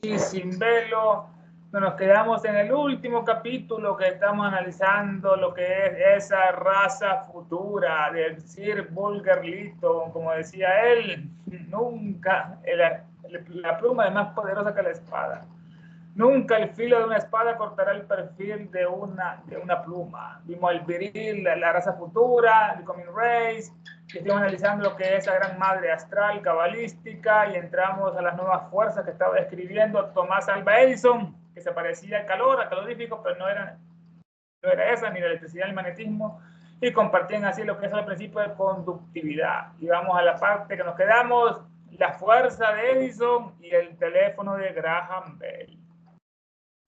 Y sin velo, nos quedamos en el último capítulo que estamos analizando lo que es esa raza futura del Sir Bulger Lytton. Como decía él, nunca la pluma es más poderosa que la espada. Nunca el filo de una espada cortará el perfil de una pluma. Vimos el viril, la raza futura, el coming race, que estamos analizando lo que es esa gran madre astral, cabalística, y entramos a las nuevas fuerzas que estaba describiendo Tomás Alva Edison, que se parecía al calor, al calorífico, pero no era esa, ni la electricidad ni el magnetismo, y compartían así lo que es el principio de conductividad. Y vamos a la parte que nos quedamos, la fuerza de Edison y el teléfono de Graham Bell.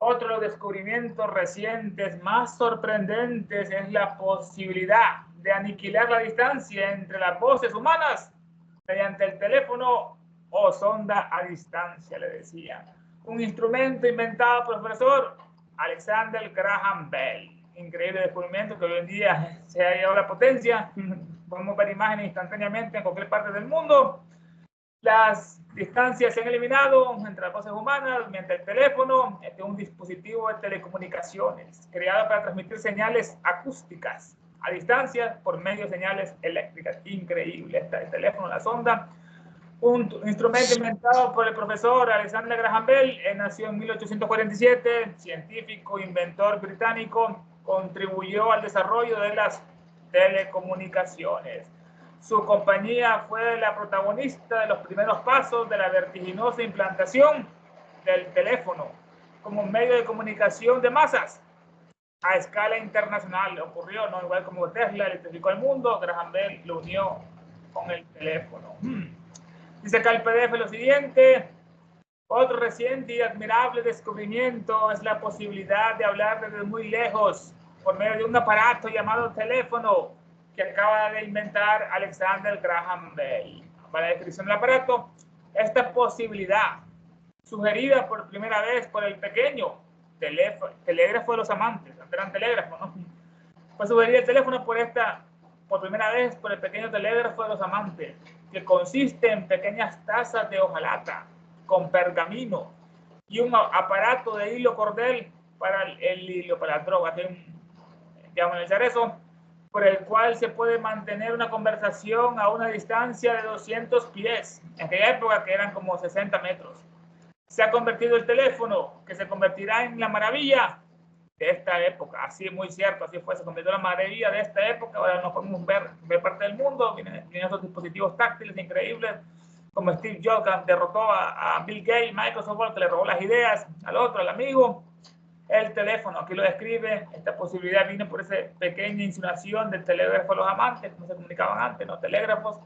Otro de los descubrimientos recientes más sorprendentes es la posibilidad de aniquilar la distancia entre las voces humanas mediante el teléfono o sonda a distancia, le decía. Un instrumento inventado por el profesor Alexander Graham Bell. Increíble descubrimiento que hoy en día se ha llegado a la potencia. Podemos ver imágenes instantáneamente en cualquier parte del mundo. Las distancias se han eliminado entre las voces humanas mediante el teléfono. Este es un dispositivo de telecomunicaciones creado para transmitir señales acústicas a distancia por medio de señales eléctricas. Increíble. El teléfono, la sonda. Un instrumento inventado por el profesor Alexander Graham Bell. Nació en 1847, científico, inventor británico, contribuyó al desarrollo de las telecomunicaciones. Su compañía fue la protagonista de los primeros pasos de la vertiginosa implantación del teléfono como medio de comunicación de masas a escala internacional. Ocurrió, ¿no? Igual como Tesla electrificó el mundo, Graham Bell lo unió con el teléfono. Dice acá el PDF lo siguiente: otro reciente y admirable descubrimiento es la posibilidad de hablar desde muy lejos por medio de un aparato llamado teléfono que acaba de inventar Alexander Graham Bell. Para la descripción del aparato, esta posibilidad, sugerida por primera vez por el pequeño telégrafo de los amantes, eran telégrafos, ¿no? Fue sugerida el teléfono por primera vez por el pequeño telégrafo de los amantes, que consiste en pequeñas tazas de hojalata con pergamino y un aparato de hilo cordel para el hilo, para la droga, ya van a analizar eso, por el cual se puede mantener una conversación a una distancia de 200 pies, en aquella época que eran como 60 metros. Se ha convertido el teléfono, que se convertirá en la maravilla de esta época. Así es, muy cierto, así fue, se convirtió en la maravilla de esta época. Ahora nos podemos ver parte del mundo, vienen esos dispositivos táctiles increíbles, como Steve Jobs que derrotó a Bill Gates, Microsoft, que le robó las ideas al otro, al amigo. El teléfono, aquí lo describe, esta posibilidad vino por esa pequeña insinuación del telégrafo a los amantes, como se comunicaban antes, los telégrafos,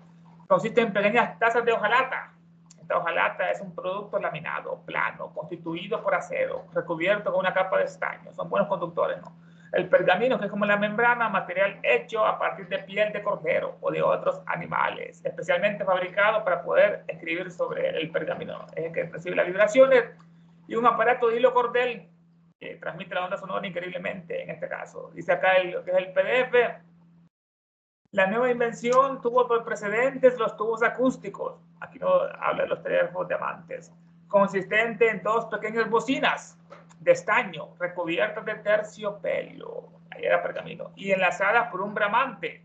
consisten en pequeñas tazas de hojalata. Esta hojalata es un producto laminado, plano, constituido por acero, recubierto con una capa de estaño. Son buenos conductores, ¿no? El pergamino, que es como la membrana, material hecho a partir de piel de cordero o de otros animales, especialmente fabricado para poder escribir sobre el pergamino. Es el que recibe las vibraciones, y un aparato de hilo cordel que transmite la onda sonora increíblemente en este caso. Dice acá lo que es el PDF. La nueva invención tuvo por precedentes los tubos acústicos. Aquí no habla de los teléfonos de amantes. Consistente en dos pequeñas bocinas de estaño recubiertas de terciopelo. Ahí era pergamino. Y enlazadas por un bramante.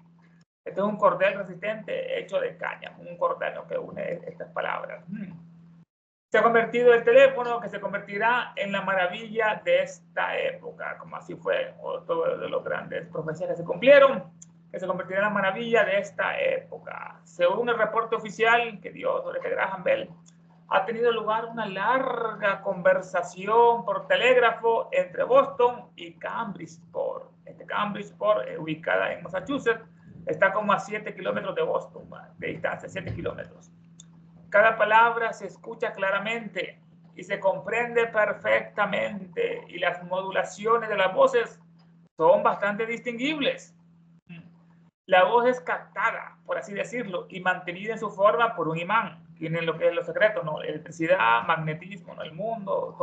Este es un cordel resistente hecho de caña. Un cordel que une estas palabras. Se ha convertido el teléfono, que se convertirá en la maravilla de esta época, como así fue otro de los grandes profecías que se cumplieron, que se convertirá en la maravilla de esta época. Según el reporte oficial que dio sobre que Graham Bell, ha tenido lugar una larga conversación por telégrafo entre Boston y Cambridgeport. Cambridgeport, ubicada en Massachusetts, está como a 7 kilómetros de Boston, de distancia, 7 kilómetros. Cada palabra se escucha claramente y se comprende perfectamente, y las modulaciones de las voces son bastante distinguibles. La voz es captada, por así decirlo, y mantenida en su forma por un imán. Tienen lo que es los secretos, ¿no? Electricidad, magnetismo, ¿no? El mundo,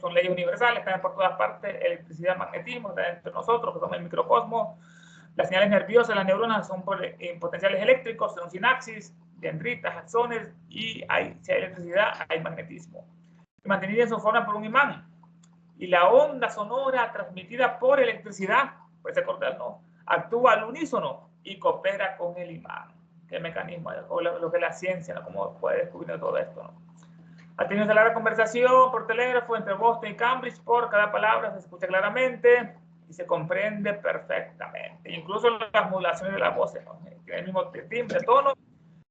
son leyes universales, están por todas partes. Electricidad, magnetismo, está entre nosotros, que somos el microcosmos. Las señales nerviosas, las neuronas, son potenciales eléctricos, son sinapsis, dendritas, axones, y si hay electricidad, hay magnetismo. y mantenida en su forma por un imán. Y la onda sonora transmitida por electricidad, pues recordar, ¿no?, actúa al unísono y coopera con el imán. ¿Qué mecanismo? O lo que es la ciencia, ¿no?, cómo puede descubrir todo esto, ¿no? Ha tenido una larga conversación por telégrafo entre Boston y Cambridge. Por cada palabra se escucha claramente y se comprende perfectamente. Incluso las modulaciones de la voz, ¿no?, tienen el mismo timbre, tono,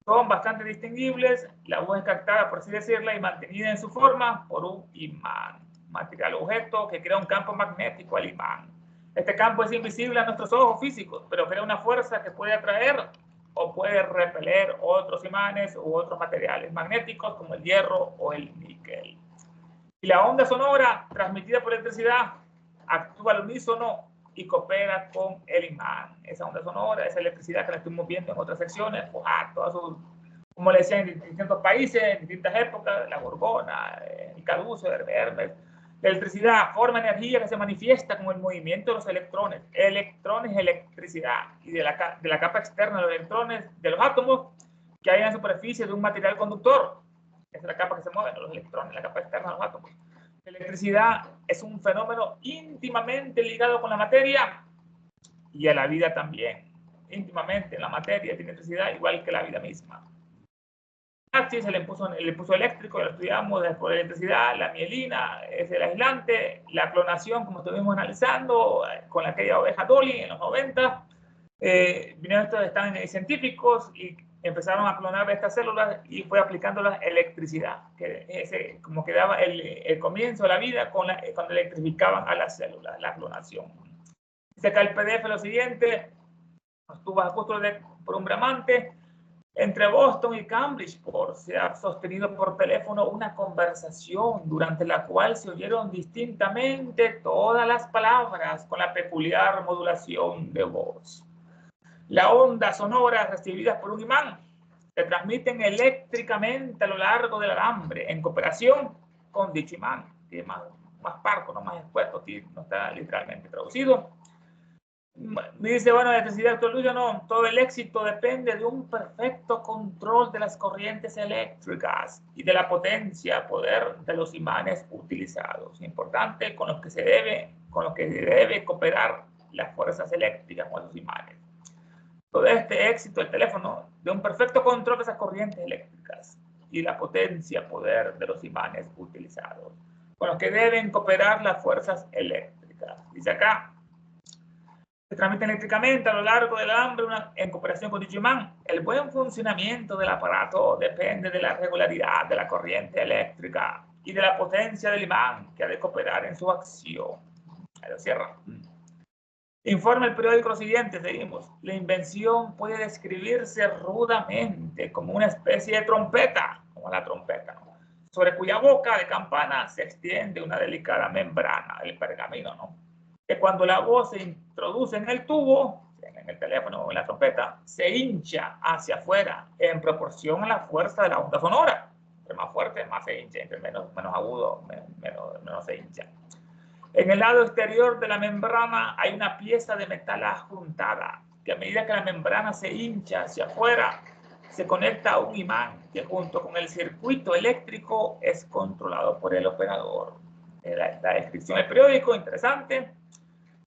son bastante distinguibles. La voz es captada, por así decirlo, y mantenida en su forma por un imán, material objeto que crea un campo magnético al imán. Este campo es invisible a nuestros ojos físicos, pero crea una fuerza que puede atraer o puede repeler otros imanes u otros materiales magnéticos como el hierro o el níquel. Y la onda sonora transmitida por electricidad actúa al unísono y coopera con el imán. Esa onda sonora, esa electricidad que la estuvimos viendo en otras secciones, pues, todas sus, como le decían, en distintos países, en distintas épocas, la Gorgona, el Caduzo, Hermes. La electricidad forma energía que se manifiesta con el movimiento de los electrones. Electrones, electricidad. Y de la capa externa de los electrones, de los átomos, que hay en la superficie de un material conductor. Esa es la capa que se mueve, los electrones, la capa externa de los átomos. La electricidad es un fenómeno íntimamente ligado con la materia y a la vida también. Íntimamente, la materia tiene electricidad igual que la vida misma. Se le puso eléctrico, lo estudiamos después de la electricidad. La mielina es el aislante. La clonación, como estuvimos analizando, con aquella oveja Dolly en los 90. Vinieron estos científicos y empezaron a clonar estas células y fue aplicando la electricidad, que como que daba el comienzo de la vida cuando electrificaban a las células, la clonación. Dice acá el PDF lo siguiente: estuvo justo por un bramante entre Boston y Cambridge. Se ha sostenido por teléfono una conversación durante la cual se oyeron distintamente todas las palabras con la peculiar modulación de voz. La onda sonora recibida por un imán se transmiten eléctricamente a lo largo del alambre en cooperación con dicho imán. Tiene más parco, no más expuesto, aquí no está literalmente traducido. Me dice, bueno, la electricidad actual, no, todo el éxito depende de un perfecto control de las corrientes eléctricas y de la potencia, poder de los imanes utilizados. Importante, con los que debe cooperar las fuerzas eléctricas con los imanes. Todo este éxito del teléfono de un perfecto control de esas corrientes eléctricas y la potencia, poder de los imanes utilizados, con los que deben cooperar las fuerzas eléctricas. Dice acá, se transmite eléctricamente a lo largo del alambre en cooperación con dicho imán. El buen funcionamiento del aparato depende de la regularidad de la corriente eléctrica y de la potencia del imán que ha de cooperar en su acción. Ahí lo cierra. Informa el periódico lo siguiente, seguimos. La invención puede describirse rudamente como una especie de trompeta, como la trompeta, ¿no?, sobre cuya boca de campana se extiende una delicada membrana, el pergamino, ¿no?, que cuando la voz se introduce en el tubo, en el teléfono o en la trompeta, se hincha hacia afuera en proporción a la fuerza de la onda sonora. Entre más fuerte, más se hincha, entre menos agudo, menos se hincha. En el lado exterior de la membrana hay una pieza de metal adjuntada, que a medida que la membrana se hincha hacia afuera, se conecta a un imán que junto con el circuito eléctrico es controlado por el operador. La descripción del periódico, interesante.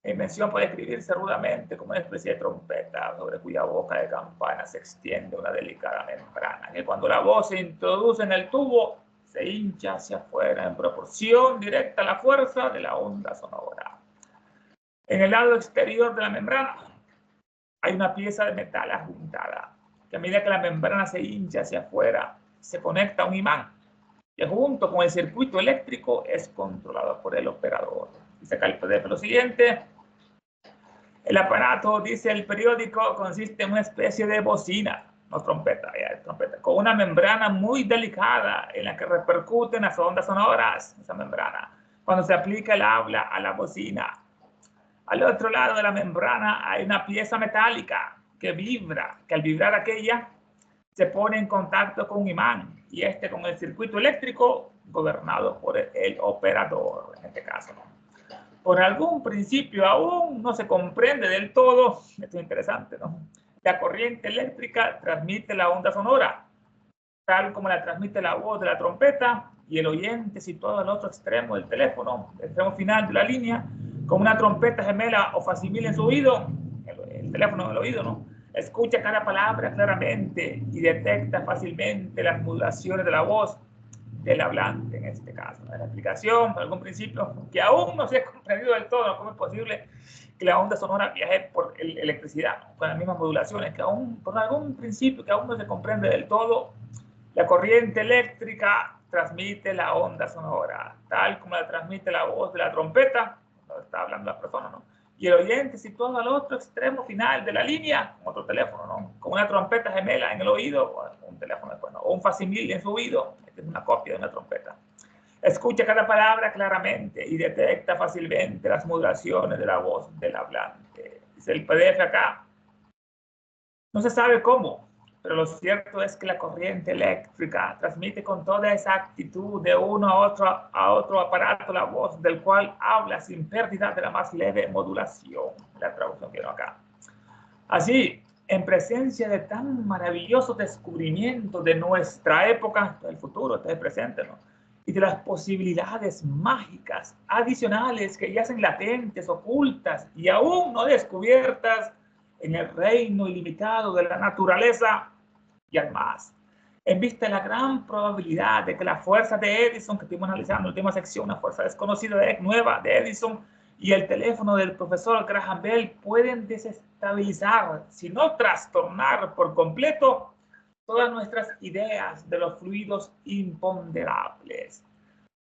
La invención puede escribirse rudamente como una especie de trompeta sobre cuya boca de campana se extiende una delicada membrana, que cuando la voz se introduce en el tubo, se hincha hacia afuera en proporción directa a la fuerza de la onda sonora. En el lado exterior de la membrana hay una pieza de metal adjuntada, que a medida que la membrana se hincha hacia afuera, se conecta a un imán, que junto con el circuito eléctrico es controlado por el operador. Dice acá el PDF lo siguiente: el aparato, dice el periódico, consiste en una especie de bocina, no trompeta, con una membrana muy delicada en la que repercuten las ondas sonoras, esa membrana, cuando se aplica el habla a la bocina. Al otro lado de la membrana hay una pieza metálica que vibra, que al vibrar aquella se pone en contacto con un imán, y este con el circuito eléctrico gobernado por el operador, en este caso, ¿no? Por algún principio aún no se comprende del todo, esto es interesante, ¿no?, la corriente eléctrica transmite la onda sonora, tal como la transmite la voz de la trompeta, y el oyente situado al otro extremo del teléfono, el extremo final de la línea, con una trompeta gemela o facsimil en su oído, el teléfono en el oído, ¿no? Escucha cada palabra claramente y detecta fácilmente las modulaciones de la voz del hablante, en este caso. La explicación, por algún principio, que aún no se ha comprendido del todo, ¿no? ¿Cómo es posible que la onda sonora viaje por electricidad, ¿no? Con las mismas modulaciones, que aún, por algún principio que aún no se comprende del todo, la corriente eléctrica transmite la onda sonora, tal como la transmite la voz de la trompeta, cuando está hablando la persona, ¿no? Y el oyente situado al otro extremo final de la línea, con otro teléfono, ¿no? Con una trompeta gemela en el oído, o un teléfono después, ¿no? O un facsimil en su oído, que es una copia de una trompeta. Escucha cada palabra claramente y detecta fácilmente las modulaciones de la voz del hablante. Dice el PDF acá. No se sabe cómo, pero lo cierto es que la corriente eléctrica transmite con toda exactitud de uno a otro aparato la voz del cual habla sin pérdida de la más leve modulación. La traducción que no acá. Así, en presencia de tan maravilloso descubrimiento de nuestra época, del futuro, del presente, ¿no? Y de las posibilidades mágicas adicionales que yacen latentes, ocultas y aún no descubiertas en el reino ilimitado de la naturaleza, y además, en vista de la gran probabilidad de que la fuerza de Edison, que estuvimos analizando en la última sección, una fuerza desconocida nueva de Edison, y el teléfono del profesor Graham Bell pueden desestabilizar, si no trastornar por completo, todas nuestras ideas de los fluidos imponderables.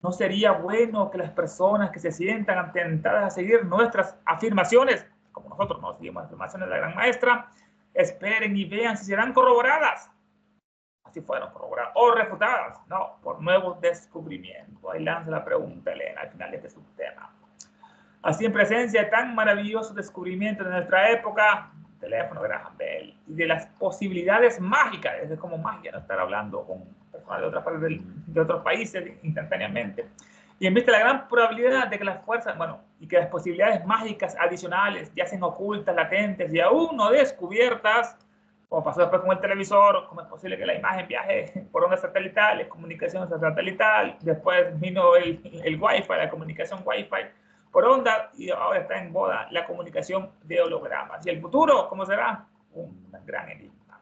¿No sería bueno que las personas que se sientan tentadas a seguir nuestras afirmaciones, como nosotros nos seguimos las afirmaciones de la gran maestra, esperen y vean si serán corroboradas? Así fueron corroboradas o refutadas, no, por nuevos descubrimientos. Ahí lanza la pregunta Elena al final de este subtema. Así, en presencia de tan maravilloso descubrimiento de nuestra época, teléfono Graham Bell, y de las posibilidades mágicas, es como magia, no estar hablando con personas de otras partes de otros países instantáneamente, y en vista de la gran probabilidad de que las fuerzas, bueno, y que las posibilidades mágicas adicionales yacen ocultas, latentes y aún no descubiertas, como pasó después con el televisor, cómo es posible que la imagen viaje por ondas satelitales, comunicación satelital, después vino el Wi-Fi, la comunicación Wi-Fi por onda, y ahora está en boda la comunicación de hologramas. ¿Y el futuro cómo será? Un gran enigma.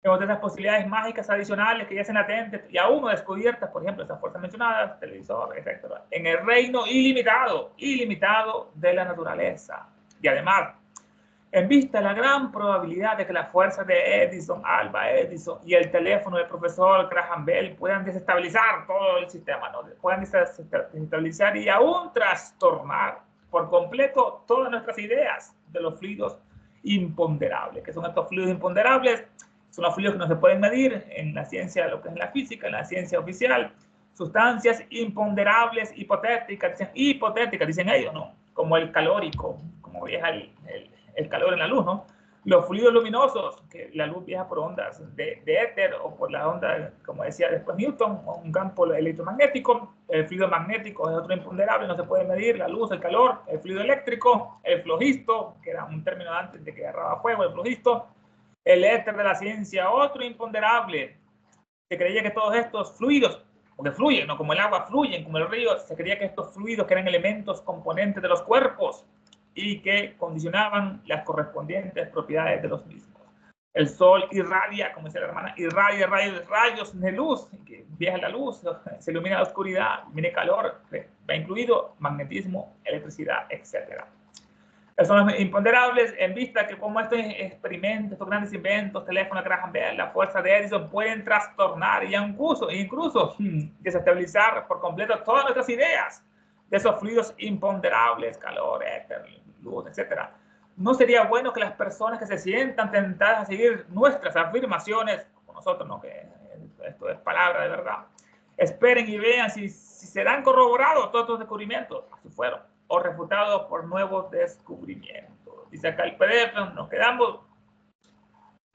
Tenemos esas posibilidades mágicas adicionales que ya se latentes y aún no descubiertas, por ejemplo, esas fuerzas mencionadas, televisor, etc., en el reino ilimitado de la naturaleza. Y además, en vista de la gran probabilidad de que la fuerza de Edison, Alba Edison y el teléfono del profesor Graham Bell puedan desestabilizar todo el sistema, ¿no? Puedan desestabilizar y aún trastornar por completo todas nuestras ideas de los fluidos imponderables. ¿Qué son estos fluidos imponderables? Son los fluidos que no se pueden medir en la ciencia, lo que es en la física, en la ciencia oficial. Sustancias imponderables, hipotéticas, dicen ellos, ¿no? Como el calórico, como viaja el calor en la luz, ¿no? Los fluidos luminosos, que la luz viaja por ondas de éter o por la onda, como decía después Newton, o un campo electromagnético. El fluido magnético es otro imponderable, no se puede medir, la luz, el calor. El fluido eléctrico, el flogisto, que era un término antes de que agarraba fuego, el flogisto. El éter de la ciencia, otro imponderable. Se creía que todos estos fluidos, porque fluyen, ¿no? Como el agua fluyen, como el río, se creía que estos fluidos que eran elementos componentes de los cuerpos y que condicionaban las correspondientes propiedades de los mismos. El sol irradia, como dice la hermana, irradia rayos de luz, que viaja la luz, se ilumina la oscuridad, viene calor, va incluido magnetismo, electricidad, etc. Son los imponderables en vista que como estos experimentos, estos grandes inventos, teléfono Graham Bell, la fuerza de Edison, pueden trastornar y incluso desestabilizar por completo todas nuestras ideas de esos fluidos imponderables, calor, éter, luz, etc. ¿No sería bueno que las personas que se sientan tentadas a seguir nuestras afirmaciones, como nosotros, ¿no? Que esto es palabra de verdad, esperen y vean si serán corroborados todos estos descubrimientos? Así fueron, o refutados por nuevos descubrimientos. Dice acá el PDF, nos quedamos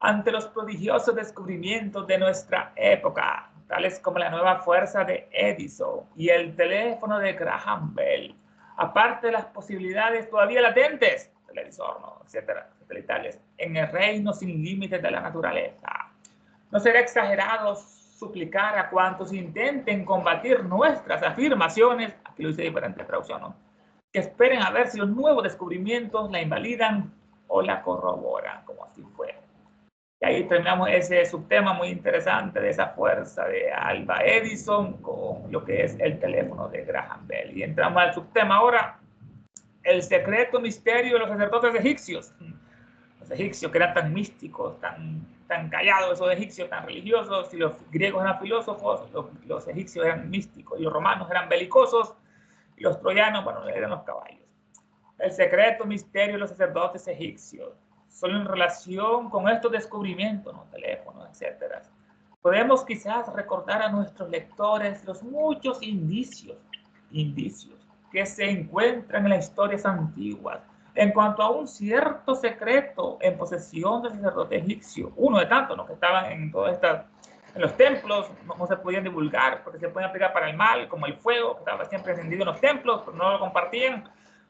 ante los prodigiosos descubrimientos de nuestra época, tales como la nueva fuerza de Edison y el teléfono de Graham Bell, aparte de las posibilidades todavía latentes, televisor, ¿no? Etcétera, satelitales, en el reino sin límites de la naturaleza. No será exagerado suplicar a cuantos intenten combatir nuestras afirmaciones, aquí lo dice diferente traducción, ¿no?, que esperen a ver si los nuevos descubrimientos la invalidan o la corroboran, como así fue. Y ahí terminamos ese subtema muy interesante de esa fuerza de Alva Edison con lo que es el teléfono de Graham Bell. Y entramos al subtema ahora, el secreto misterio de los sacerdotes egipcios. Los egipcios que eran tan místicos, tan callados, esos egipcios tan religiosos, y los griegos eran filósofos, los egipcios eran místicos, y los romanos eran belicosos, y los troyanos, bueno, eran los caballos. El secreto misterio de los sacerdotes egipcios, solo en relación con estos descubrimientos, ¿no?, teléfonos, etcétera. Podemos quizás recordar a nuestros lectores los muchos indicios que se encuentran en las historias antiguas en cuanto a un cierto secreto en posesión del sacerdote egipcio, uno de tantos, ¿no?, que estaban en todas estas, en los templos, no se podían divulgar porque se podían aplicar para el mal, como el fuego, que estaba siempre encendido en los templos, pero no lo compartían,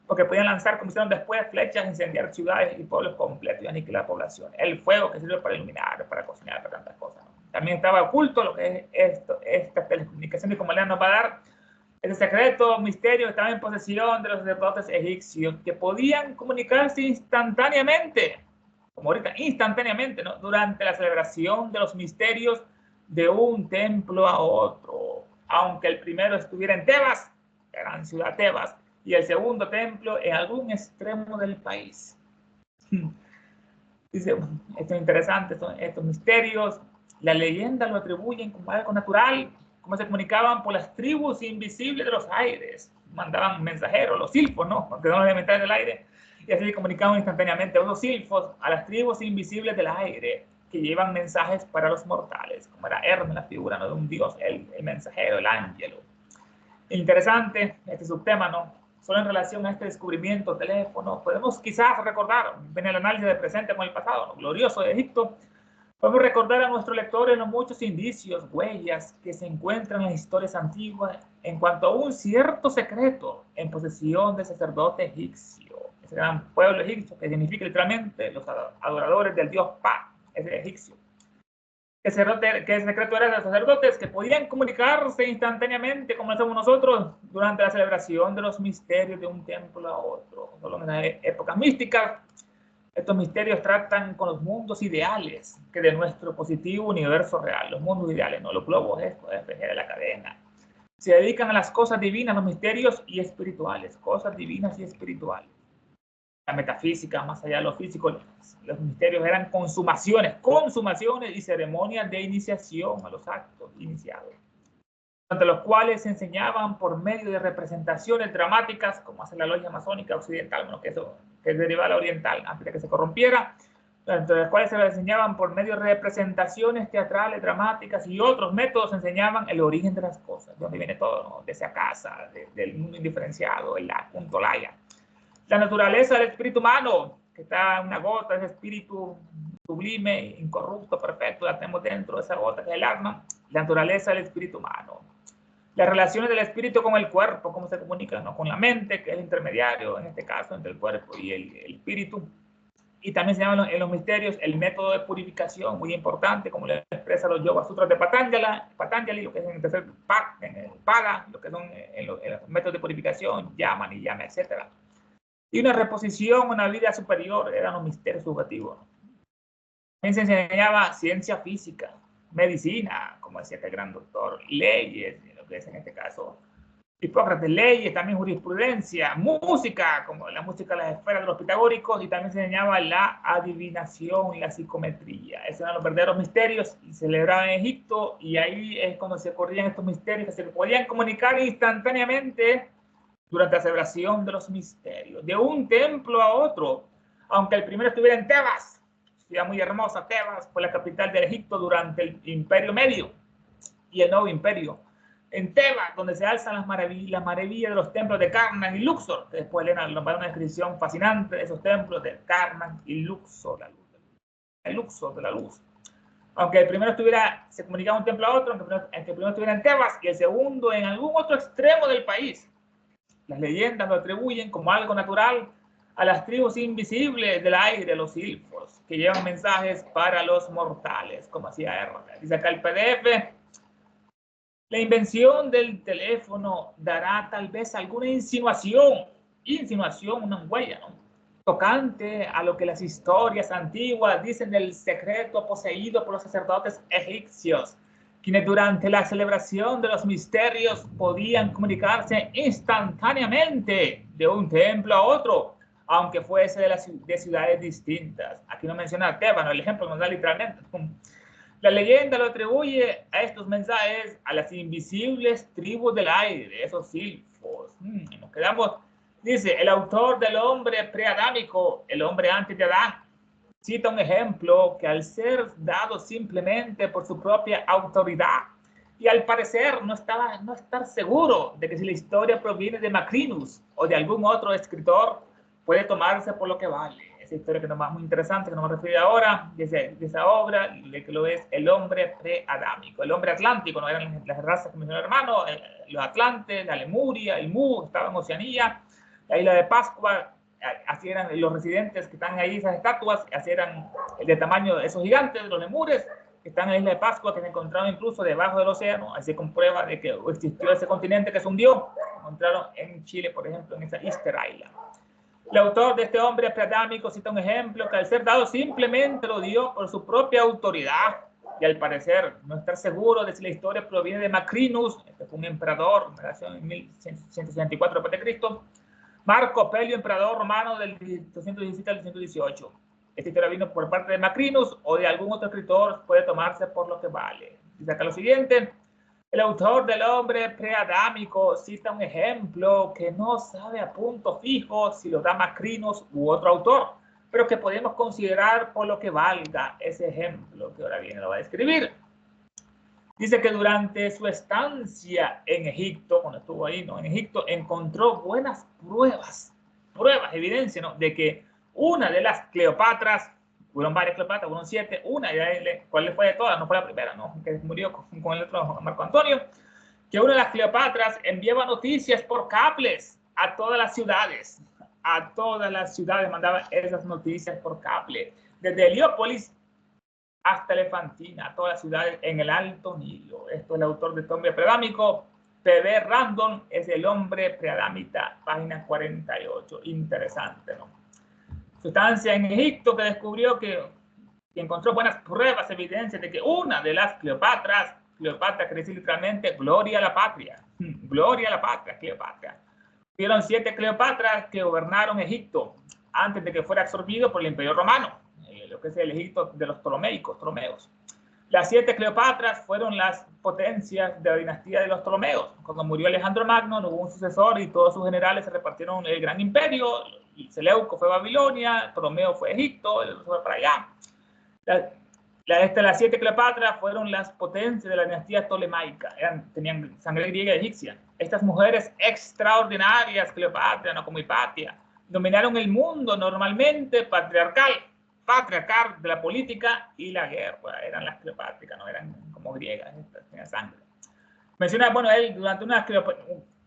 porque podían lanzar, como hicieron después, flechas, incendiar ciudades y pueblos completos y aniquilar población. El fuego que sirve para iluminar, para cocinar, para tantas cosas, ¿no? También estaba oculto lo que es esta telecomunicación, y como Elena nos va a dar, ese secreto, misterio, estaba en posesión de los sacerdotes egipcios, que podían comunicarse instantáneamente, como ahorita, instantáneamente, ¿no?, durante la celebración de los misterios de un templo a otro, aunque el primero estuviera en Tebas, la gran ciudad Tebas, y el segundo templo en algún extremo del país. Dice, esto es interesante, estos misterios, la leyenda lo atribuyen como algo natural, como se comunicaban por las tribus invisibles de los aires, mandaban mensajeros, los silfos, ¿no?, porque son los elementales del aire, y así se comunicaban instantáneamente los silfos a las tribus invisibles del aire, que llevan mensajes para los mortales, como era Hermes, la figura, ¿no?, de un dios, el mensajero, el ángelo. Interesante este subtema, ¿no? Solo en relación a este descubrimiento, teléfono, podemos quizás recordar, en el análisis del presente con el pasado, ¿no?, glorioso de Egipto, podemos recordar a nuestros lectores los muchos indicios, huellas que se encuentran en las historias antiguas en cuanto a un cierto secreto en posesión del sacerdote egipcio, ese gran pueblo egipcio que significa literalmente los adoradores del dios Pa, ese egipcio. Que el secreto era de los sacerdotes que podían comunicarse instantáneamente, como hacemos nosotros, durante la celebración de los misterios de un templo a otro. Solo en las épocas místicas, estos misterios tratan con los mundos ideales que de nuestro positivo universo real, los mundos ideales, no los globos, esto es de la cadena. Se dedican a las cosas divinas, los misterios y espirituales, cosas divinas y espirituales. La metafísica, más allá de lo físico, los misterios eran consumaciones y ceremonias de iniciación a los actos iniciados, durante los cuales se enseñaban por medio de representaciones dramáticas, como hace la logia masónica occidental, bueno, que es derivada a la oriental, antes de que se corrompiera, durante las cuales se les enseñaban por medio de representaciones teatrales, dramáticas y otros métodos, enseñaban el origen de las cosas, de dónde viene todo, ¿no?, de esa casa, del mundo indiferenciado, el punto laya. La naturaleza del espíritu humano, que está en una gota, ese espíritu sublime, incorrupto, perfecto, la tenemos dentro de esa gota que es el alma, la naturaleza del espíritu humano. Las relaciones del espíritu con el cuerpo, cómo se comunican, ¿no?, con la mente, que es el intermediario, en este caso, entre el cuerpo y el espíritu. Y también se llama en los misterios el método de purificación, muy importante, como le expresa los Yoga Sutras de Patanjali, lo que es en el tercer Pada, lo que son en los métodos de purificación, llama, etc. Y una reposición, una vida superior, eran los misterios subjetivos. También se enseñaba ciencia física, medicina, como decía este gran doctor, leyes, lo que es en este caso Hipócrates, leyes, también jurisprudencia, música, como la música de las esferas de los pitagóricos, y también se enseñaba la adivinación y la psicometría. Esos eran los verdaderos misterios y se celebraban en Egipto, y ahí es cuando se ocurrían estos misterios que se podían comunicar instantáneamente durante la celebración de los misterios, de un templo a otro, aunque el primero estuviera en Tebas, ciudad muy hermosa. Tebas fue la capital de Egipto durante el Imperio Medio y el Nuevo Imperio. En Tebas, donde se alzan las maravillas de los templos de Karnak y Luxor, que después Elena nos va a dar una descripción fascinante de esos templos de Karnak y Luxor, el Luxor de la luz. Aunque el primero se comunicaba de un templo a otro, aunque el primero estuviera en Tebas y el segundo en algún otro extremo del país. Las leyendas lo atribuyen como algo natural a las tribus invisibles del aire, los silfos, que llevan mensajes para los mortales, como hacía Hermes. Dice acá el PDF, La invención del teléfono dará tal vez alguna insinuación, una huella, ¿no? Tocante a lo que las historias antiguas dicen del secreto poseído por los sacerdotes egipcios, quienes durante la celebración de los misterios podían comunicarse instantáneamente de un templo a otro, aunque fuese de ciudades distintas. Aquí no menciona Tébano, el ejemplo nos da literalmente. La leyenda lo atribuye a estos mensajes a las invisibles tribus del aire, esos silfos. Nos quedamos, dice, el autor del hombre preadámico, el hombre antes de Adán, cita un ejemplo que al ser dado simplemente por su propia autoridad y al parecer no estar seguro de que si la historia proviene de Macrinus o de algún otro escritor, puede tomarse por lo que vale. Esa historia que es muy interesante, que no me refiero ahora, de esa obra, de que lo es el hombre preadámico, el hombre atlántico, no eran las razas que mencionó el hermano, los atlantes, la Lemuria, el Mu, estaba en Oceanía, la isla de Pascua, así eran los residentes que están ahí, esas estatuas, así eran de tamaño de esos gigantes, los lemures, que están en la isla de Pascua, que se encontraron incluso debajo del océano, así comprueba de que existió ese continente que se hundió, encontraron en Chile, por ejemplo, en esa Easter Island. El autor de este hombre preadámico cita un ejemplo que al ser dado simplemente lo dio por su propia autoridad y al parecer no estar seguro de si la historia proviene de Macrinus, este fue un emperador, en 1164 a.C., Marco Pelio, emperador romano del 217 al 218. Esta historia vino por parte de Macrinus o de algún otro escritor, puede tomarse por lo que vale. Dice acá lo siguiente: el autor del hombre preadámico cita un ejemplo que no sabe a punto fijo si lo da Macrinus u otro autor, pero que podemos considerar por lo que valga ese ejemplo que ahora viene lo va a describir. Dice que durante su estancia en Egipto, cuando estuvo ahí, ¿no? En Egipto, encontró buenas pruebas, evidencia, ¿no? De que una de las Cleopatras, fueron varias Cleopatras, fueron 7, una, ¿cuál le fue de todas? No fue la primera, ¿no? Que murió con el otro Marco Antonio, que una de las Cleopatras enviaba noticias por cables a todas las ciudades, mandaba esas noticias por cable, desde Heliópolis hasta Elefantina, a todas las ciudades en el Alto Nilo. Esto es el autor de este hombre preadámico, P.B. Random, es el hombre preadámita, página 48. Interesante, ¿no? Su estancia en Egipto, que descubrió que encontró buenas pruebas, evidencias de que una de las Cleopatra quiere decir literalmente gloria a la patria, gloria a la patria, Cleopatra. Hubieron 7 Cleopatras que gobernaron Egipto antes de que fuera absorbido por el Imperio Romano, lo que es el Egipto de los Ptolomeos. Las 7 Cleopatras fueron las potencias de la dinastía de los Ptolomeos. Cuando murió Alejandro Magno, no hubo un sucesor y todos sus generales se repartieron el gran imperio. Seleuco fue Babilonia, Ptolomeo fue Egipto, el otro fue para allá. Las 7 Cleopatras fueron las potencias de la dinastía tolemaica, tenían sangre griega y egipcia. Estas mujeres extraordinarias, Cleopatra, no como Hipatia, dominaron el mundo normalmente patriarcal de la política y la guerra. Eran las Cleopátricas, no eran como griegas, tenían sangre. Menciona, bueno, él durante una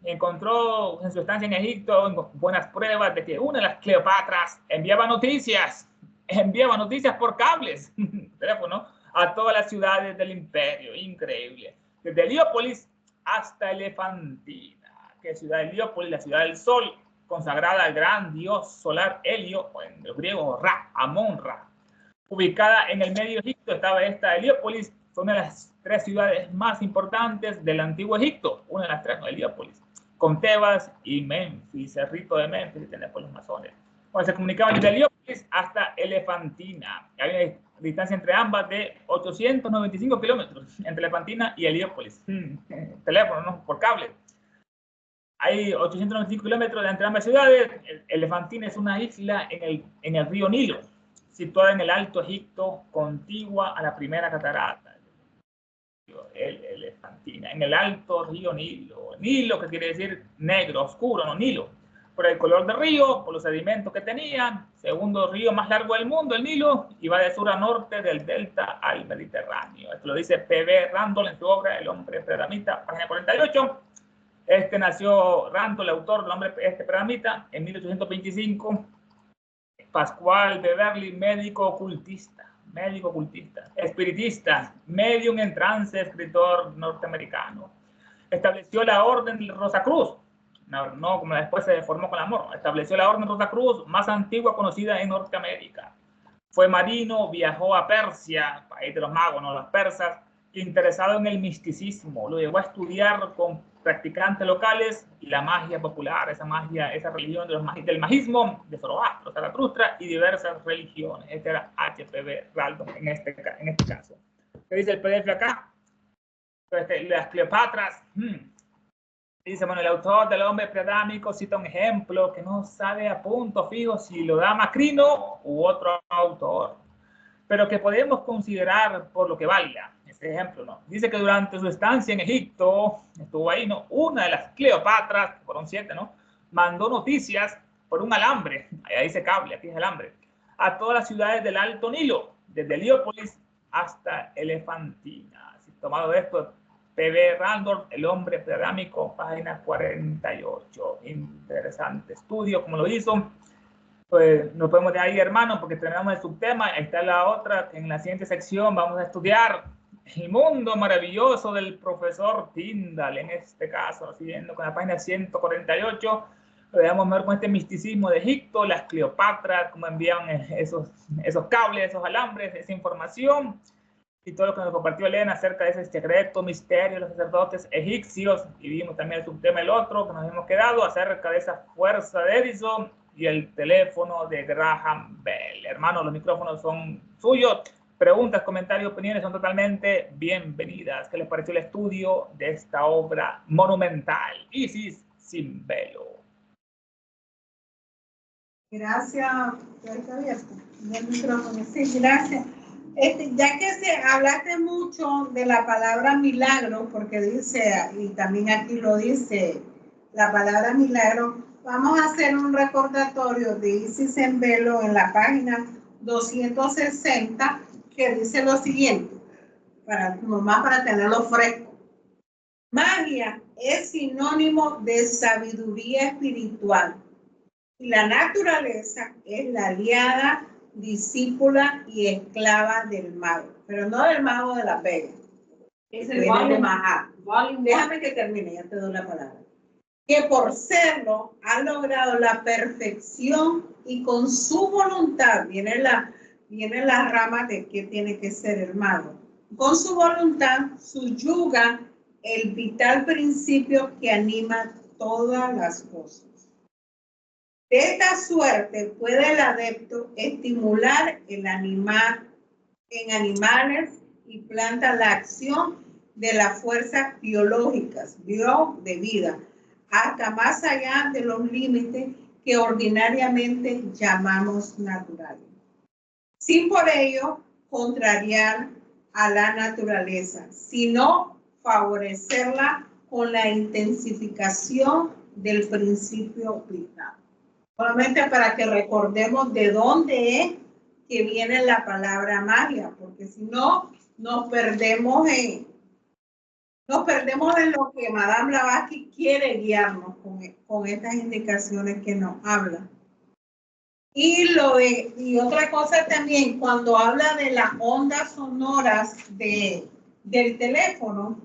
encontró en su estancia en Egipto buenas pruebas de que una de las Cleopatras enviaba noticias por cables, teléfono, a todas las ciudades del imperio. Increíble. Desde Heliópolis hasta Elefantina, que es ciudad de Heliópolis, la ciudad del sol, consagrada al gran dios solar Helio, o en el griego Ra, Amon-Ra. Ubicada en el Medio Egipto estaba esta Heliópolis, fue una de las 3 ciudades más importantes del antiguo Egipto, una de las 3, ¿no? Heliópolis, con Tebas y Memphis, el rito de Memphis que tiene por los masones. Bueno, se comunicaban desde Heliópolis hasta Elefantina. Hay una distancia entre ambas de 895 kilómetros, entre Elefantina y Heliópolis. Teléfono, ¿no? Por cable. Hay 895 kilómetros entre ambas ciudades. Elefantina es una isla en el río Nilo, situada en el Alto Egipto, contigua a la primera catarata. Elefantina, en el Alto Río Nilo. Nilo, que quiere decir negro, oscuro, no Nilo. Por el color del río, por los sedimentos que tenía. Segundo río más largo del mundo, el Nilo, y va de sur a norte del delta al Mediterráneo. Esto lo dice P.B. Randall en su obra El hombre preadamita, página 48. Nació Randall, el autor del hombre preadamita, en 1825. Pascual Beverly, médico ocultista, espiritista, medium en trance, escritor norteamericano. Estableció la Orden Rosacruz, no como después se formó con la amor, estableció la Orden Rosacruz más antigua conocida en Norteamérica. Fue marino, viajó a Persia, país de los magos, no los persas, interesado en el misticismo, lo llevó a estudiar con practicantes locales y la magia popular, esa magia, esa religión del magismo, de Zoroastro, Zaratustra y diversas religiones. Este era H.P.B. Raldon en este caso. ¿Qué dice el PDF acá? Las Cleopatras. Dice, bueno, el autor del hombre preadámico cita un ejemplo que no sabe a punto fijo si lo da Macrino u otro autor, pero que podemos considerar por lo que valga. Este ejemplo, ¿no? Dice que durante su estancia en Egipto, estuvo ahí, ¿no? Una de las Cleopatras, fueron 7, ¿no? Mandó noticias por un alambre, allá dice cable, aquí es alambre, a todas las ciudades del Alto Nilo, desde Heliópolis hasta Elefantina. Así, tomado esto, P.B. Randolph, El hombre preadámico, página 48. Interesante estudio, como lo hizo. Pues nos podemos de ahí, hermano, porque tenemos el subtema. Ahí está la otra, que en la siguiente sección vamos a estudiar el mundo maravilloso del profesor Tyndall, en este caso, siguiendo con la página 148. Lo dejamos ver con este misticismo de Egipto, las Cleopatras, cómo envían esos cables, esos alambres, esa información, y todo lo que nos compartió Elena acerca de ese secreto misterio de los sacerdotes egipcios. Y vimos también el subtema, el otro, que nos hemos quedado, acerca de esa fuerza de Edison y el teléfono de Graham Bell. Hermanos, los micrófonos son suyos. Preguntas, comentarios, opiniones son totalmente bienvenidas. ¿Qué les pareció el estudio de esta obra monumental, Isis sin velo? Gracias. Está abierto el micrófono. Sí, gracias. Ya que hablaste mucho de la palabra milagro, porque dice, y también aquí lo dice, la palabra milagro, vamos a hacer un recordatorio de Isis en velo en la página 260, que dice lo siguiente, nomás para tenerlo fresco. Magia es sinónimo de sabiduría espiritual y la naturaleza es la aliada, discípula y esclava del mago, pero no del mago de la pega. Es el de Mahat. Déjame que termine, ya te doy la palabra. Que por serlo ha logrado la perfección y con su voluntad, viene la rama de qué tiene que ser el mago. Con su voluntad subyuga el vital principio que anima todas las cosas. De esta suerte puede el adepto estimular en animales y plantas la acción de las fuerzas biológicas, de vida, hasta más allá de los límites que ordinariamente llamamos naturales, sin por ello contrariar a la naturaleza, sino favorecerla con la intensificación del principio vital. Solamente para que recordemos de dónde es que viene la palabra magia, porque si no, nos perdemos en lo que Madame Blavatsky quiere guiarnos con estas indicaciones que nos habla. Y otra cosa también, cuando habla de las ondas sonoras del teléfono.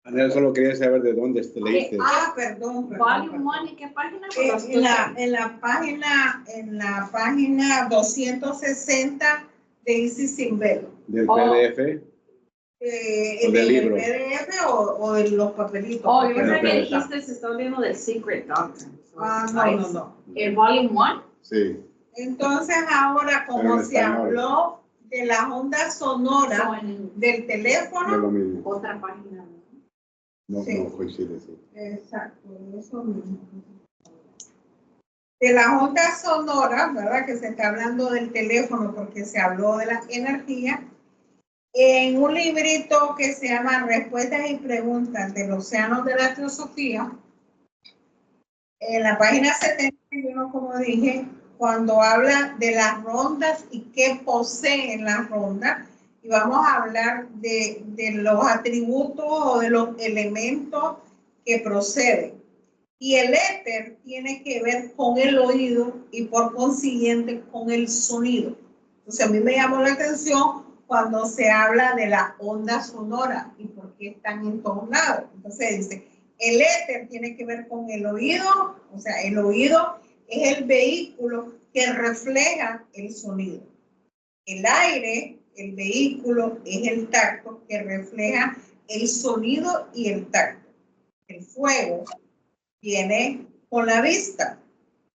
Ana, solo quería saber de dónde leíste. Perdón. Volume 1, ¿en qué página? En la página 260 de Isis sin velo. ¿Del PDF? ¿Del libro? PDF o de los papelitos. Yo pensé que dijiste se está olvidando del Secret Doctrine. No. ¿El Volume 1? Sí. Entonces ahora, como se habló de las ondas sonoras del teléfono. Es lo mismo. Otra página. No coincide, sí. Exacto, eso mismo. De las ondas sonoras, ¿verdad? Que se está hablando del teléfono porque se habló de la energía. En un librito que se llama Respuestas y Preguntas del Océano de la Teosofía, en la página 71, como dije, cuando habla de las rondas y qué poseen las rondas, y vamos a hablar de los atributos o de los elementos que proceden. Y el éter tiene que ver con el oído y por consiguiente con el sonido. Entonces a mí me llamó la atención cuando se habla de la onda sonora y por qué que están en todos lados. Entonces dice, el éter tiene que ver con el oído, o sea, el oído es el vehículo que refleja el sonido. El aire, el vehículo, es el tacto que refleja el sonido y el tacto. El fuego viene con la vista,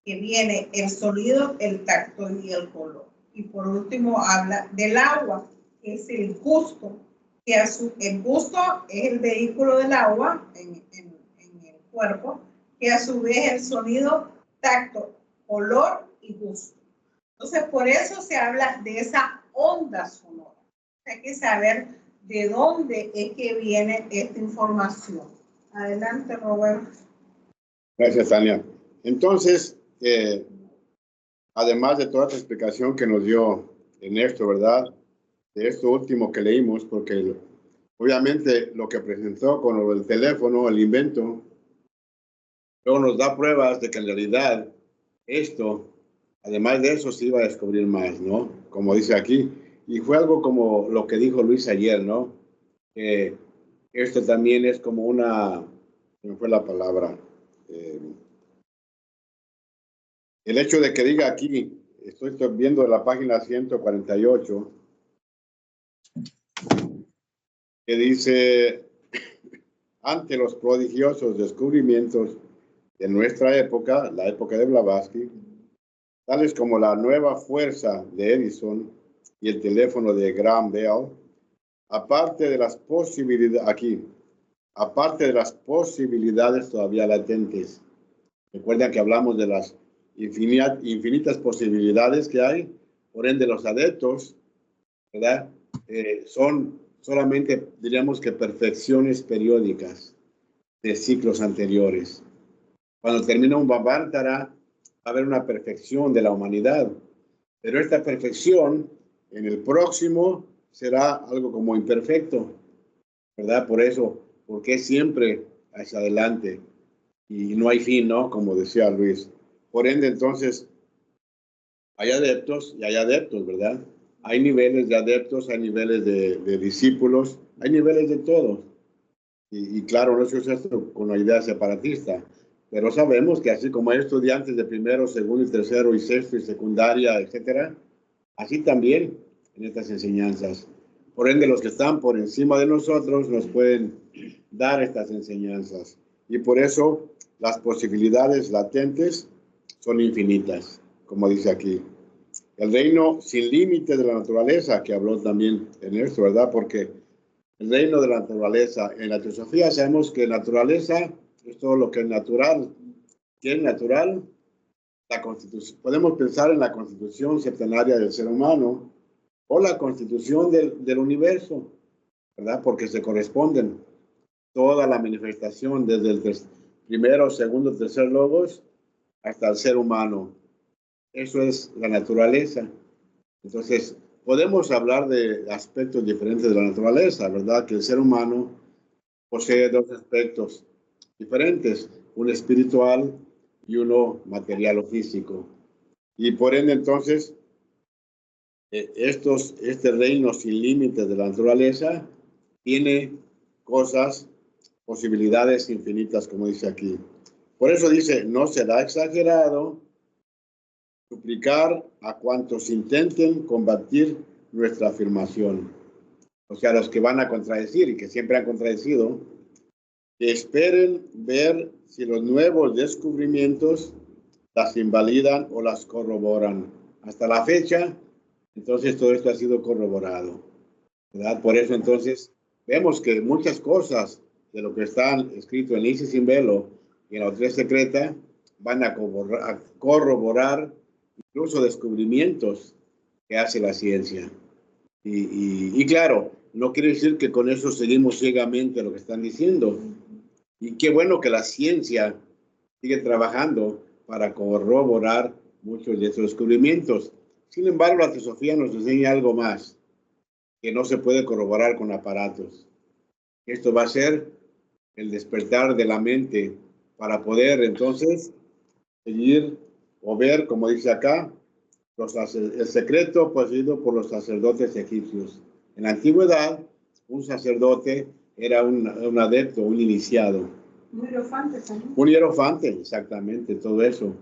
que viene el sonido, el tacto y el color. Y por último habla del agua, que es el gusto, que el gusto es el vehículo del agua en el cuerpo, que a su vez el sonido, tacto, color y gusto. Entonces, por eso se habla de esa onda sonora. Hay que saber de dónde es que viene esta información. Adelante, Roberto. Gracias, Tania. Entonces, además de toda esta explicación que nos dio Ernesto, ¿verdad? De esto último que leímos, porque obviamente lo que presentó con el teléfono, el invento, luego nos da pruebas de que en realidad esto, además de eso, se iba a descubrir más, ¿no? Como dice aquí. Y fue algo como lo que dijo Luis ayer, ¿no? Esto también es como una, ¿cómo fue la palabra? El hecho de que diga aquí, estoy viendo la página 148, que dice, ante los prodigiosos descubrimientos de nuestra época, la época de Blavatsky, tales como la nueva fuerza de Edison y el teléfono de Graham Bell, aparte de las posibilidades todavía latentes. Recuerdan que hablamos de las infinitas posibilidades que hay, por ende los adeptos, ¿verdad? Son solamente, diríamos que perfecciones periódicas de ciclos anteriores. Cuando termina un Bhavantara, va a haber una perfección de la humanidad, pero esta perfección en el próximo será algo como imperfecto, ¿verdad? Por eso, porque siempre hacia adelante y no hay fin, ¿no? Como decía Luis. Por ende, entonces, hay adeptos y hay adeptos, ¿verdad? Hay niveles de adeptos, hay niveles de discípulos, hay niveles de todos. Y claro, no es esto con una idea separatista, pero sabemos que así como hay estudiantes de primero, segundo y tercero y sexto y secundaria, etcétera, así también en estas enseñanzas. Por ende, los que están por encima de nosotros nos pueden dar estas enseñanzas. Y por eso las posibilidades latentes son infinitas, como dice aquí. El reino sin límite de la naturaleza, que habló también en esto, ¿verdad? Porque el reino de la naturaleza, en la teosofía sabemos que naturaleza es todo lo que es natural. ¿Qué es natural? La constitución. Podemos pensar en la constitución septenaria del ser humano o la constitución del universo, ¿verdad? Porque se corresponden toda la manifestación desde el primero, segundo, tercer logos hasta el ser humano. Eso es la naturaleza. Entonces, podemos hablar de aspectos diferentes de la naturaleza, ¿verdad? Que el ser humano posee dos aspectos diferentes, uno espiritual y uno material o físico. Y por ende, entonces, este reino sin límites de la naturaleza tiene cosas, posibilidades infinitas, como dice aquí. Por eso dice, no será exagerado suplicar a cuantos intenten combatir nuestra afirmación. O sea, los que van a contradecir y que siempre han contradecido, que esperen ver si los nuevos descubrimientos las invalidan o las corroboran. Hasta la fecha, entonces todo esto ha sido corroborado, ¿verdad? Por eso entonces vemos que muchas cosas de lo que están escrito en Isis sin velo y en la doctrina secreta van a corroborar incluso descubrimientos que hace la ciencia. Y claro, no quiere decir que con eso seguimos ciegamente lo que están diciendo. Y qué bueno que la ciencia sigue trabajando para corroborar muchos de estos descubrimientos. Sin embargo, la teosofía nos enseña algo más, que no se puede corroborar con aparatos. Esto va a ser el despertar de la mente para poder entonces seguir o ver, como dice acá, el secreto poseído por los sacerdotes egipcios. En la antigüedad, un sacerdote era un adepto, un iniciado. Un hierofante también. Un hierofante, exactamente, todo eso.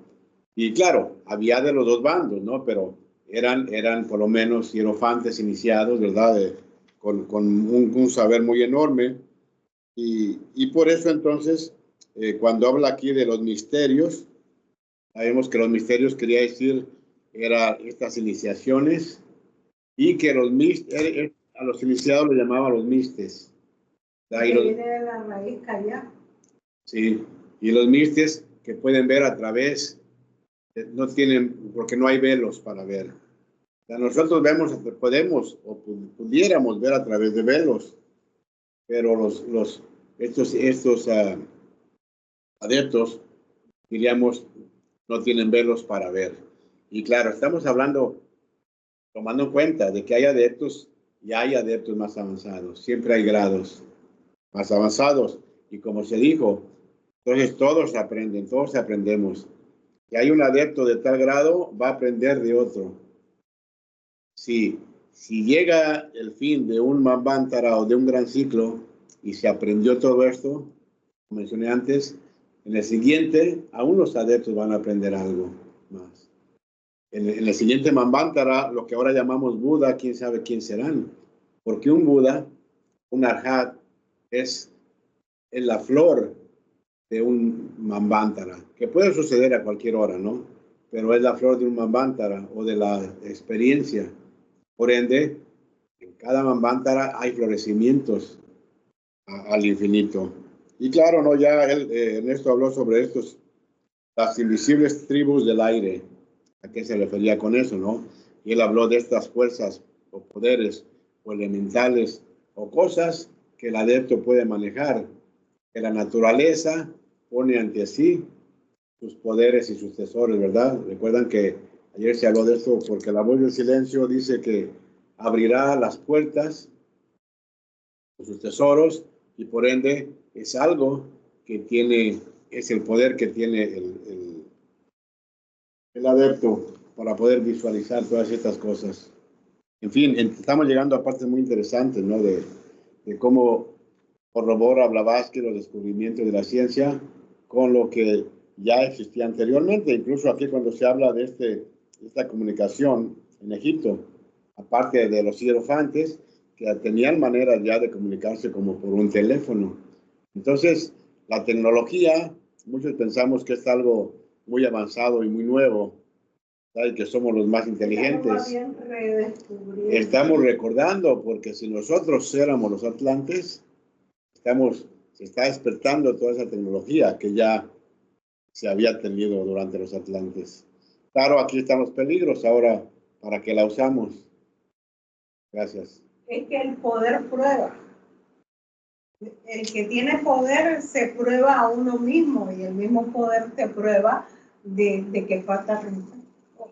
Y claro, había de los dos bandos, ¿no? Pero eran por lo menos hierofantes iniciados, ¿verdad? Con un saber muy enorme. Y por eso entonces, cuando habla aquí de los misterios, sabemos que los misterios quería decir, eran estas iniciaciones, y que a los iniciados lo llamaban los mistes. Que viene de la raíz callá. Sí, y los mistes que pueden ver a través, no tienen, porque no hay velos para ver. O sea, nosotros podemos o pudiéramos ver a través de velos, pero estos adeptos, diríamos, no tienen velos para ver. Y claro, estamos hablando, tomando en cuenta de que hay adeptos y hay adeptos más avanzados. Siempre hay grados más avanzados. Y como se dijo, entonces todos aprenden, todos aprendemos. Si hay un adepto de tal grado, va a aprender de otro. Si llega el fin de un Manvantara o de un gran ciclo y se aprendió todo esto, como mencioné antes, en el siguiente, aún los adeptos van a aprender algo más. En el siguiente Manvantara, lo que ahora llamamos Buda, quién sabe quién serán. Porque un Buda, un Arhat, es la flor de un Manvantara, que puede suceder a cualquier hora, ¿no? Pero es la flor de un Manvantara o de la experiencia. Por ende, en cada Manvantara hay florecimientos al infinito. Y claro, ¿no? Ya Ernesto habló sobre las invisibles tribus del aire. ¿A qué se refería con eso, no? Y él habló de estas fuerzas o poderes o elementales o cosas que el adepto puede manejar, que la naturaleza pone ante sí sus poderes y sus tesoros, ¿verdad? Recuerdan que ayer se habló de esto porque la voz del silencio dice que abrirá las puertas de sus tesoros y por ende es algo que es el poder que tiene el adepto para poder visualizar todas estas cosas. En fin, estamos llegando a partes muy interesantes, ¿no? De cómo corrobora Blavatsky los descubrimientos de la ciencia con lo que ya existía anteriormente. Incluso aquí cuando se habla de esta comunicación en Egipto, aparte de los hierofantes, que tenían maneras ya de comunicarse como por un teléfono. Entonces, la tecnología, muchos pensamos que es algo muy avanzado y muy nuevo, ¿sabes? Que somos los más inteligentes. Estamos recordando, porque si nosotros éramos los atlantes, se está despertando toda esa tecnología que ya se había tenido durante los atlantes. Claro, aquí están los peligros ahora para que la usamos. Gracias. Es que el poder prueba. El que tiene poder se prueba a uno mismo y el mismo poder te prueba de que falta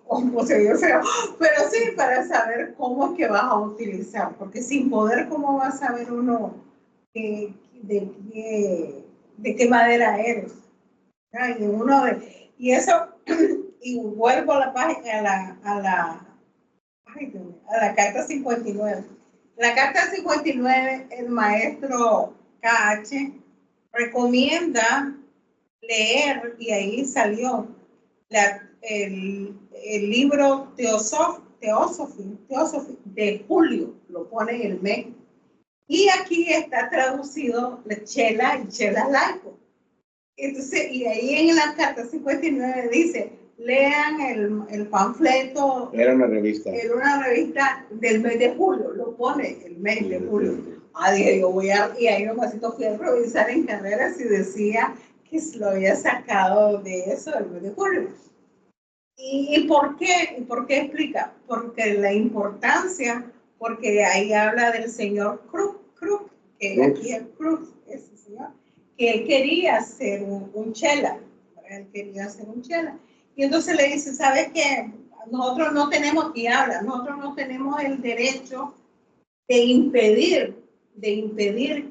o sea, pero sí para saber cómo es que vas a utilizar, porque sin poder, ¿cómo va a saber uno de qué madera eres? Y eso, y vuelvo a la página, a la carta 59. La carta 59, el maestro KH recomienda leer, y ahí salió el libro Theosophy de Julio, lo pone en el mes. Y aquí está traducido Chela y Chela laico. Entonces, y ahí en la carta 59 dice, lean el panfleto. Era una revista. Era una revista del mes de julio, lo pone el mes de julio. Dije, y ahí nomás fui a revisar en carreras y decía que se lo había sacado de eso del mes de julio. ¿Y por qué? ¿Y por qué explica? Porque la importancia, porque ahí habla del señor Krug, que aquí es Krug, ese señor, que él quería hacer un chela, él quería hacer un chela. Y entonces le dice, ¿sabes qué? Nosotros no tenemos el derecho de impedir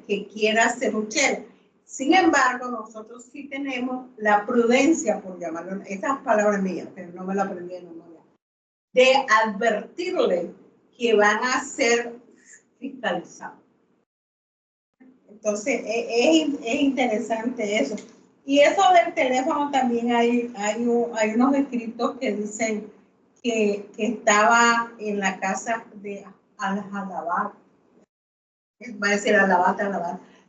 que quiera hacer un chela. Sin embargo, nosotros sí tenemos la prudencia, por llamarlo, estas palabras mías, pero no me la aprendí en memoria, de advertirle que van a ser fiscalizados. Entonces, es interesante eso. Y eso del teléfono también hay unos escritos que dicen que estaba en la casa de Al-Jalabat. Va a decir Alabat,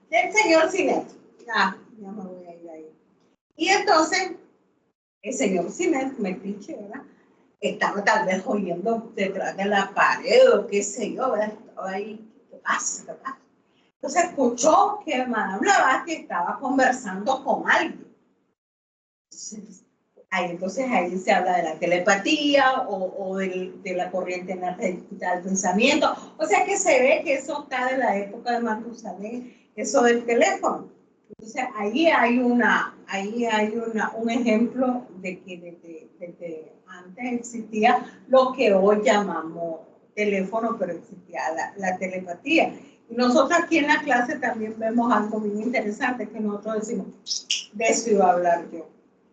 del señor Sinet. Ya me voy a ir ahí. Y entonces, el señor Sinet, metiche, ¿verdad? Estaba tal vez oyendo detrás de la pared o qué sé yo, ¿verdad? Estaba ahí, ¿qué pasa? ¿Qué pasa? Entonces escuchó que Madame Blavatsky estaba conversando con alguien. Entonces ahí se habla de la telepatía o de la corriente energética del pensamiento. O sea que se ve que eso está de la época de Matusalén, eso del teléfono. Entonces ahí hay un ejemplo de que desde antes existía lo que hoy llamamos teléfono, pero existía la telepatía. Y nosotros aquí en la clase también vemos algo bien interesante que nosotros decimos, de eso iba a hablar yo.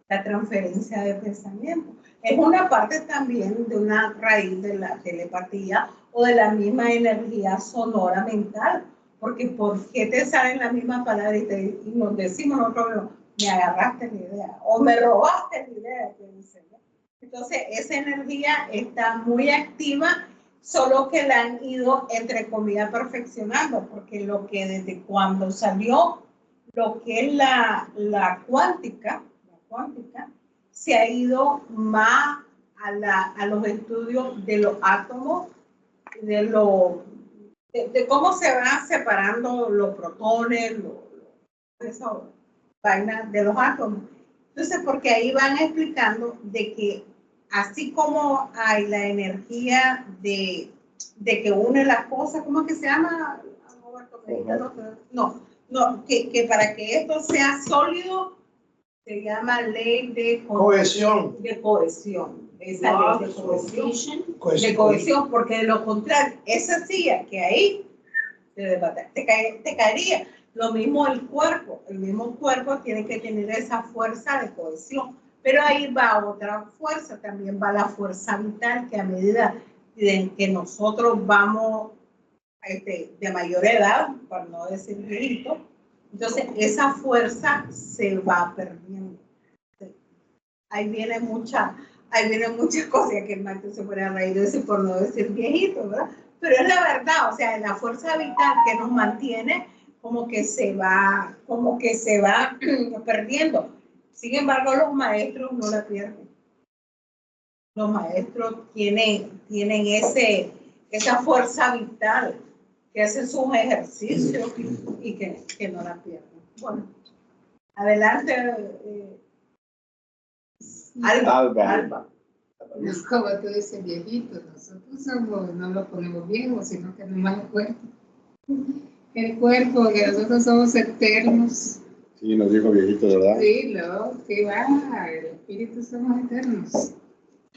La transferencia de pensamiento. Es una parte también de una raíz de la telepatía o de la misma energía sonora mental. Porque ¿por qué te salen la misma palabra y nos decimos nosotros, me agarraste la idea o me robaste la idea? Entonces, esa energía está muy activa, solo que la han ido, entre comillas, perfeccionando, porque lo que desde cuando salió lo que es la cuántica, se ha ido más a los estudios de los átomos, de cómo se van separando los protones, esa vaina de los átomos. Entonces, porque ahí van explicando de que así como hay la energía de que une las cosas, ¿cómo es que se llama? No, que para que esto sea sólido, se llama ley de cohesión. De cohesión. Esa ley de cohesión. De cohesión, porque de lo contrario, esa silla que ahí te caería. Lo mismo el mismo cuerpo tiene que tener esa fuerza de cohesión. Pero ahí va otra fuerza, también va la fuerza vital, que a medida en que nosotros vamos de mayor edad, para no decir viejito, entonces esa fuerza se va perdiendo. Ahí viene muchas cosas que el maestro se puede reír de eso por no decir viejito, ¿verdad? Pero es la verdad, o sea, la fuerza vital que nos mantiene como que se va perdiendo. Sin embargo, los maestros no la pierden. Los maestros tienen esa fuerza vital que hacen sus ejercicios y que no la pierden. Bueno, adelante. Alba. No, como tú dices, viejito, nosotros no lo ponemos viejos, sino que nomás el cuerpo, que nosotros somos eternos. Sí, nos dijo viejito, ¿verdad? Sí, que va, el espíritu somos eternos.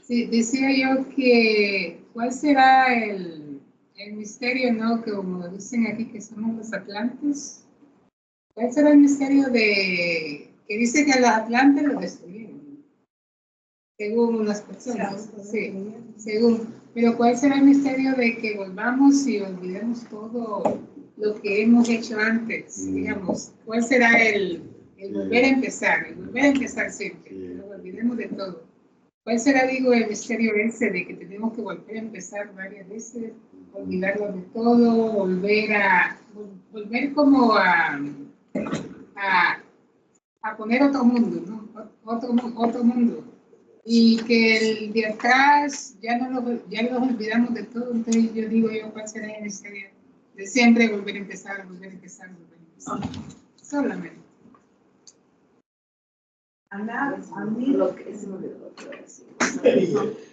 Sí, decía yo que, ¿cuál será el misterio, no? Que como dicen aquí que somos los atlantes. ¿Cuál será el misterio que dice que a los atlantes los destruyeron? Según unas personas, sí, según. Pero ¿cuál será el misterio de que volvamos y olvidemos todo lo que hemos hecho antes? Digamos, ¿cuál será el volver a empezar? El volver a empezar siempre, que nos olvidemos de todo. ¿Cuál será, digo, el misterio ese de que tenemos que volver a empezar varias veces, olvidarnos de todo, volver como a poner otro mundo, ¿no? Otro mundo. Y que el de atrás ya nos olvidamos de todo. Entonces yo digo, ¿cuál será el misterio de siempre volver a empezar? Solamente.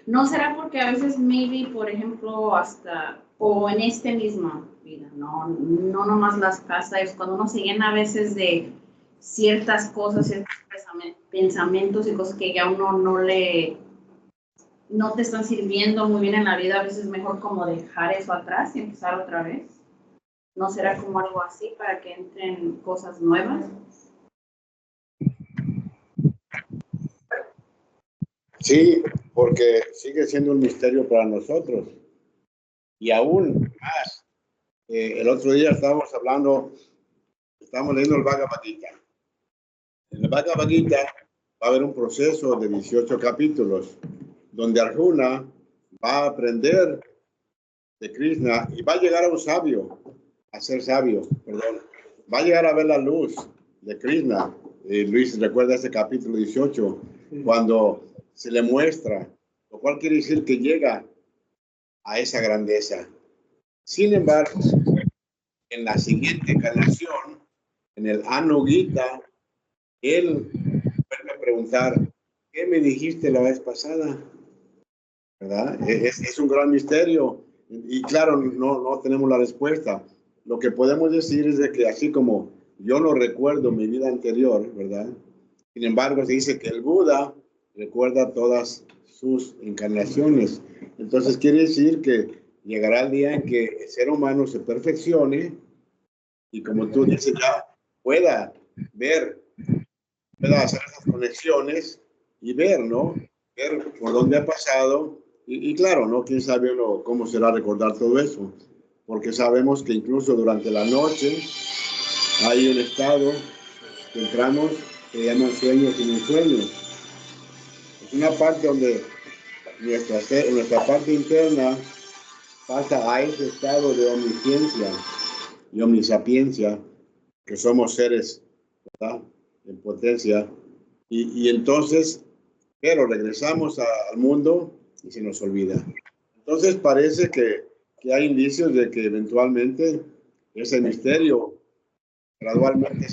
No será porque a veces maybe, por ejemplo, o en esta misma vida, no nomás las casas, cuando uno se llena a veces de ciertas cosas, ciertos pensamientos y cosas que ya uno no te están sirviendo muy bien en la vida, a veces es mejor como dejar eso atrás y empezar otra vez. ¿No será como algo así para que entren cosas nuevas? Sí, porque sigue siendo un misterio para nosotros. Y aún más, el otro día estábamos hablando Estamos leyendo el Bhagavad Gita. En el Bhagavad Gita va a haber un proceso de 18 capítulos donde Arjuna va a aprender de Krishna y va a llegar a un sabio, a ser sabio, perdón. Va a llegar a ver la luz de Krishna. Luis recuerda ese capítulo 18, cuando se le muestra, lo cual quiere decir que llega a esa grandeza. Sin embargo, en la siguiente encarnación, en el Anugita, él vuelve a preguntar, ¿qué me dijiste la vez pasada? ¿Verdad? Es un gran misterio. Y claro, no tenemos la respuesta. Lo que podemos decir es de que así como yo no recuerdo mi vida anterior, ¿verdad? Sin embargo, se dice que el Buda recuerda todas sus encarnaciones. Entonces quiere decir que llegará el día en que el ser humano se perfeccione y, como tú dices, ya pueda ver, pueda hacer esas conexiones y ver, ¿no? Ver por dónde ha pasado. Y claro, ¿no? Quién sabe uno cómo será recordar todo eso. Porque sabemos que incluso durante la noche hay un estado que entramos que llaman sueños sin sueños. Es una parte donde nuestra parte interna pasa a ese estado de omnisciencia y omnisapiencia, que somos seres, ¿verdad?, en potencia. Y entonces, pero regresamos al mundo y se nos olvida. Entonces parece que hay indicios de que eventualmente ese misterio gradualmente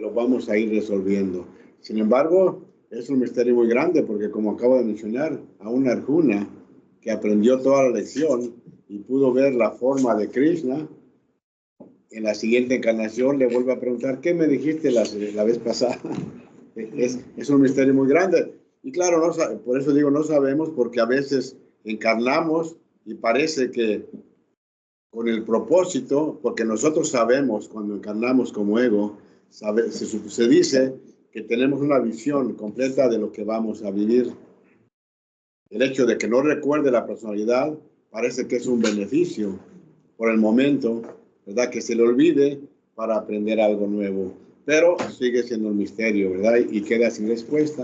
lo vamos a ir resolviendo. Sin embargo, es un misterio muy grande porque, como acabo de mencionar, a una Arjuna que aprendió toda la lección y pudo ver la forma de Krishna, en la siguiente encarnación le vuelve a preguntar, ¿qué me dijiste la vez pasada? Es un misterio muy grande. Y claro, por eso digo, no sabemos, porque a veces encarnamos y parece que con el propósito, porque nosotros sabemos cuando encarnamos como ego, se dice que tenemos una visión completa de lo que vamos a vivir. El hecho de que no recuerde la personalidad parece que es un beneficio por el momento, ¿verdad? Que se le olvide para aprender algo nuevo. Pero sigue siendo un misterio, ¿verdad? Y queda sin respuesta.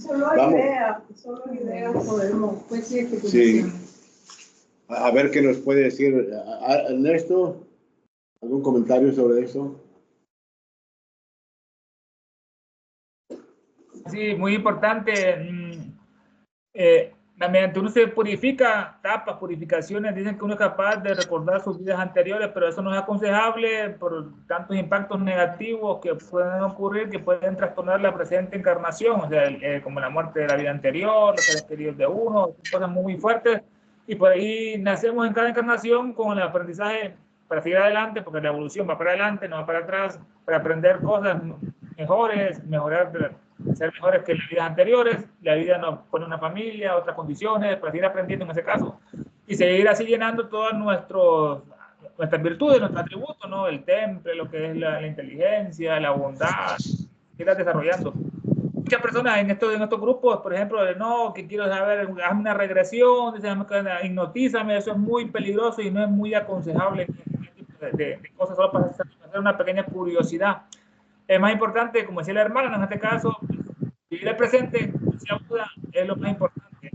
Solo ideas podemos. Pues sí. A ver qué nos puede decir Ernesto. ¿Algún comentario sobre eso? Sí, muy importante. Mediante uno se purifica, tapas, purificaciones, dicen que uno es capaz de recordar sus vidas anteriores, pero eso no es aconsejable por tantos impactos negativos que pueden ocurrir, que pueden trastornar la presente encarnación, o sea, como la muerte de la vida anterior, los seres queridos de uno, cosas muy fuertes, y por ahí nacemos en cada encarnación con el aprendizaje para seguir adelante, porque la evolución va para adelante, no va para atrás, para aprender cosas mejores, ser mejores que las vidas anteriores. La vida nos pone una familia, otras condiciones, para seguir aprendiendo en ese caso y seguir así llenando todas nuestras virtudes, nuestros atributos, ¿no? El temple, lo que es la inteligencia, la bondad, seguir desarrollando. Muchas personas en estos grupos, por ejemplo, no, que quiero saber, hazme una regresión, hipnotízame, eso es muy peligroso y no es muy aconsejable de cosas, solo para hacer una pequeña curiosidad. Es más importante, como decía la hermana, en este caso, vivir el presente, es lo más importante.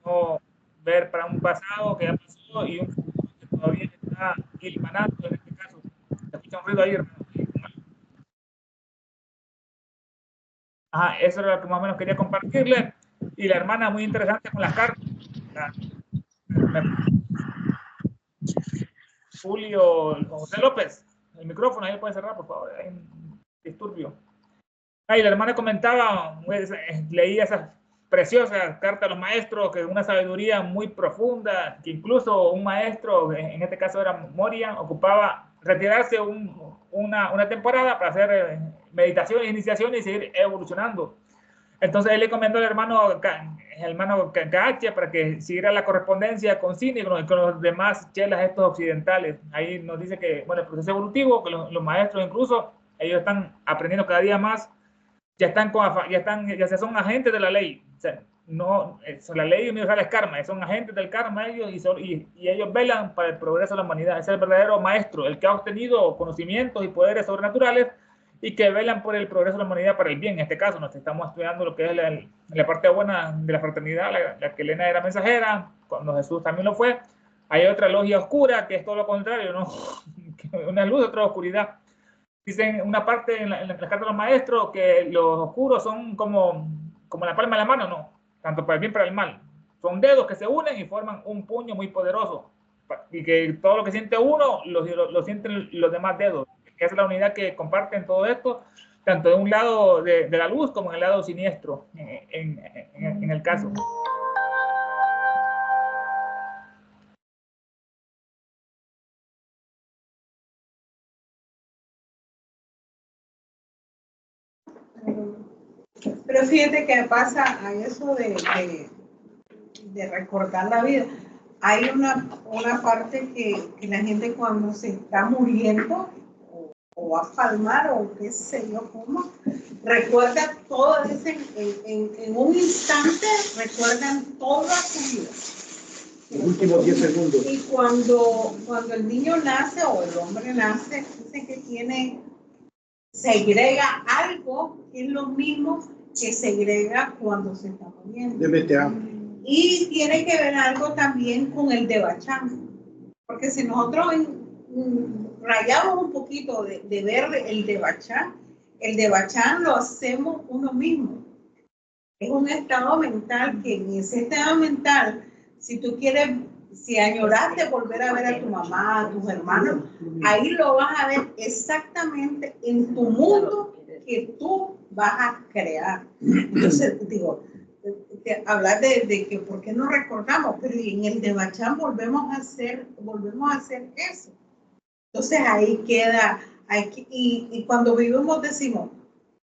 No ver para un pasado que ya pasó y un futuro que todavía está hilvanando, en este caso. Se escucha un ruido ahí, hermano. Ajá, eso era lo que más o menos quería compartirle. Y la hermana, muy interesante con las cartas. Julio José López, el micrófono ahí puede cerrar, por favor. Hay un disturbio. Y la hermana comentaba, leía esas preciosas cartas a los maestros, que una sabiduría muy profunda, que incluso un maestro, en este caso era Moria, ocupaba retirarse una temporada para hacer meditaciones, iniciaciones y seguir evolucionando. Entonces él le comentó al hermano Katia para que siguiera la correspondencia con Cine y con los demás chelas estos occidentales. Ahí nos dice que, bueno, el proceso evolutivo, que los maestros incluso, ellos están aprendiendo cada día más, ya son agentes de la ley. O sea, no, la ley universal es karma, son agentes del karma ellos y ellos velan para el progreso de la humanidad. Es el verdadero maestro, el que ha obtenido conocimientos y poderes sobrenaturales y que velan por el progreso de la humanidad para el bien. En este caso, nos estamos estudiando lo que es la parte buena de la fraternidad, la que Elena era mensajera, cuando Jesús también lo fue. Hay otra logia oscura, que es todo lo contrario, ¿no? Una luz, otra oscuridad. Dicen una parte en la carta de los maestros que los oscuros son como la palma de la mano, no, tanto para el bien como para el mal. Son dedos que se unen y forman un puño muy poderoso. Y que todo lo que siente uno lo sienten los demás dedos. Esa es la unidad que comparten todo esto, tanto de un lado de la luz como en el lado siniestro, en el caso. Pero fíjate que pasa a eso de recordar la vida. Hay una parte que la gente cuando se está muriendo o va a palmar o qué sé yo cómo, recuerda todo, dicen, en un instante recuerdan toda su vida. Los últimos 10 segundos. Y cuando el niño nace o el hombre nace, dicen que segrega algo que es lo mismo que segrega cuando se está muriendo. DMTA. Y tiene que ver algo también con el Devachan, porque si nosotros rayamos un poquito de ver el Devachan lo hacemos uno mismo. Es un estado mental que en ese estado mental, si tú quieres, si añoraste volver a ver a tu mamá, a tus hermanos, ahí lo vas a ver exactamente en tu mundo que tú vas a crear. Entonces, digo, hablar de que por qué no recordamos, pero en el Devachan volvemos a hacer eso. Entonces ahí queda, y cuando vivimos decimos,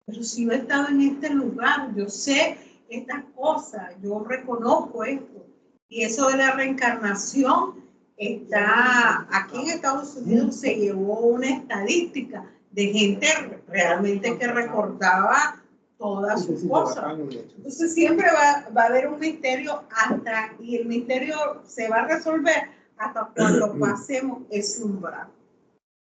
pero si yo he estado en este lugar, yo sé estas cosas, yo reconozco esto. Y eso de la reencarnación está, aquí en Estados Unidos se llevó una estadística de gente realmente que recordaba todas sus cosas. Entonces siempre va a haber un misterio y el misterio se va a resolver hasta cuando pasemos ese umbral.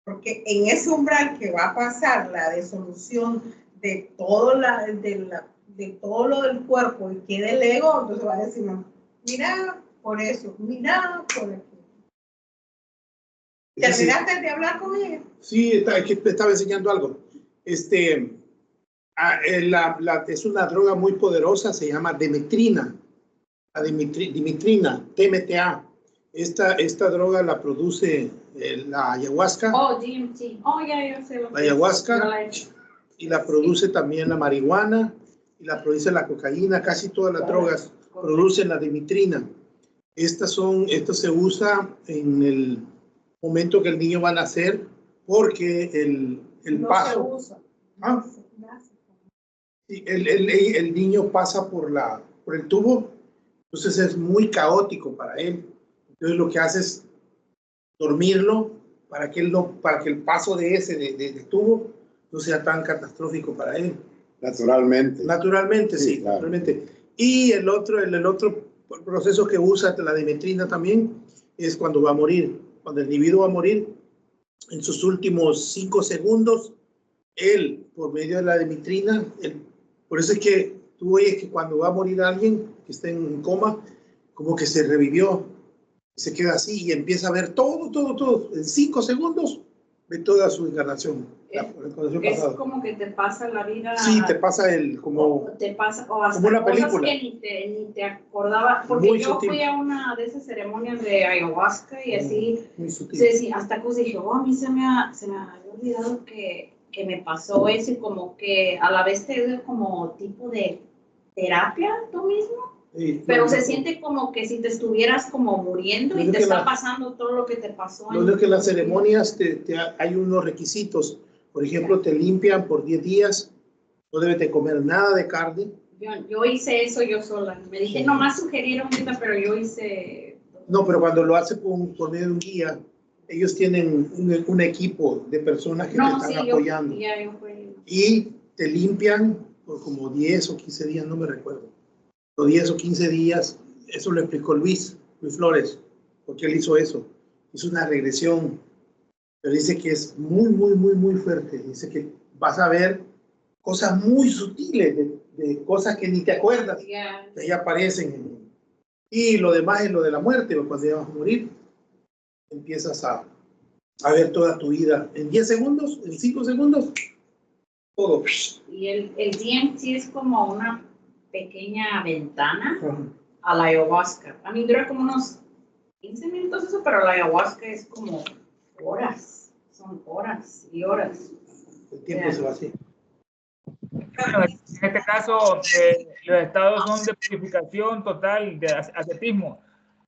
Porque en ese umbral que va a pasar la disolución de todo, de todo lo del cuerpo y quede el ego, entonces va a decir, no, mira por eso, mira por aquí. ¿Terminaste de hablar con ella? Sí, estaba enseñando algo. Es una droga muy poderosa, se llama Dimetrina. La Dimetrina, DMTA. Esta droga la produce la ayahuasca. Oh, DMT. Oh, ya, yo sé lo que la ayahuasca. Y la produce también la marihuana. Y la produce la cocaína. Casi todas las drogas producen la Dimetrina. Esto se usa en el momento que el niño va a nacer porque el No paso. se usa. ¿Ah? El niño pasa por el tubo, entonces es muy caótico para él. Entonces lo que hace es dormirlo para que el paso de tubo no sea tan catastrófico para él. Naturalmente, sí, claro. naturalmente. Y el otro proceso que usa la dimetrina también es cuando va a morir. Cuando el individuo va a morir, en sus últimos 5 segundos, él, por medio de la dimetrina, por eso es que tú oyes que cuando va a morir alguien que está en coma, como que se revivió, se queda así y empieza a ver todo. En 5 segundos ve toda su encarnación. Es como que te pasa la vida. Sí, te pasa o hasta como una cosas película. que ni te acordaba. Porque Muy yo sutil. fui a una de esas ceremonias de ayahuasca y así. Muy sutil. Sí, hasta cosas dije, a mí se me había olvidado que me pasó eso y como que a la vez te dio como tipo de terapia tú mismo. Sí, Pero se siente como que si te estuvieras como muriendo y te está pasando todo lo que te pasó. Lo único que en las ceremonias hay unos requisitos. Por ejemplo, te limpian por 10 días, no debes de comer nada de carne. Yo hice eso yo sola. Me dije, nomás sugirieron ahorita, pero yo hice... No, pero cuando lo hace por medio de un guía, ellos tienen un equipo de personas que te están apoyando. Y te limpian por como 10 o 15 días, no me recuerdo. los 10 o 15 días, eso lo explicó Luis Flores, porque él hizo eso. Hizo una regresión, pero dice que es muy, muy, muy, muy fuerte. Dice que vas a ver cosas muy sutiles, de cosas que ni te acuerdas, que ahí aparecen. Y lo demás es lo de la muerte, o cuando ya vas a morir, empiezas a ver toda tu vida en 10 segundos, en 5 segundos, todo. Y el DMT es como una pequeña ventana a la ayahuasca. A mí dura como unos 15 minutos eso, pero la ayahuasca es como horas. Son horas y horas. El tiempo se va así. Bueno, en este caso, los estados son de purificación total, de ascetismo.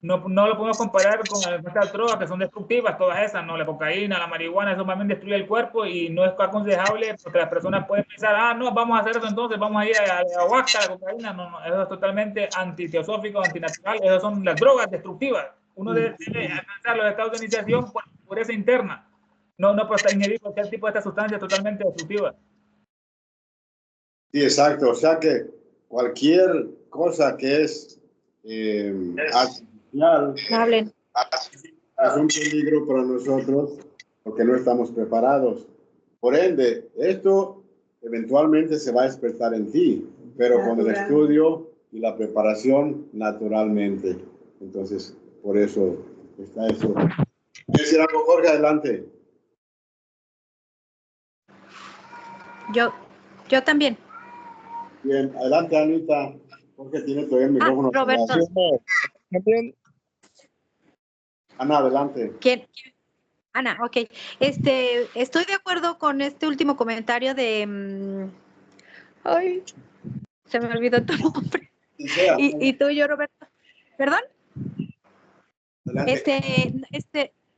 No lo podemos comparar con estas drogas que son destructivas, todas esas, ¿no? La cocaína, la marihuana, eso más bien destruye el cuerpo y no es aconsejable porque las personas pueden pensar, no, vamos a hacer eso entonces, vamos a ir a la ayahuasca, a la cocaína. No, eso es totalmente antiteosófico, antinatural, esas son las drogas destructivas. Uno debe alcanzar los estados de iniciación por pureza interna, no por ingerir cualquier tipo de estas sustancias totalmente destructivas. Sí, exacto. O sea que cualquier cosa que es artificial es un peligro para nosotros porque no estamos preparados. Por ende, esto eventualmente se va a despertar en ti, pero con el estudio y la preparación naturalmente. Entonces, por eso está eso. ¿Quieres decir algo, Jorge? Adelante. Yo también. Bien, adelante, Anita. Jorge tiene todavía el micrófono. Roberto. Ana, adelante. ¿Quién? Ana, ok. Estoy de acuerdo con este último comentario de... Ay, se me olvidó tu nombre. Y tú y yo, Roberto. ¿Perdón? Adelante.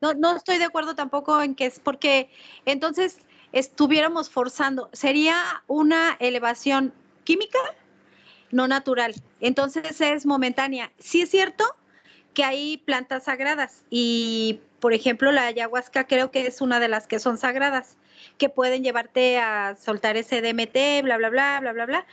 No estoy de acuerdo tampoco en que es porque entonces estuviéramos forzando. Sería una elevación química, no natural. Entonces es momentánea. Sí es cierto que hay plantas sagradas y, por ejemplo, la ayahuasca creo que es una de las que son sagradas, que pueden llevarte a soltar ese DMT, bla, bla, bla, bla, bla, bla.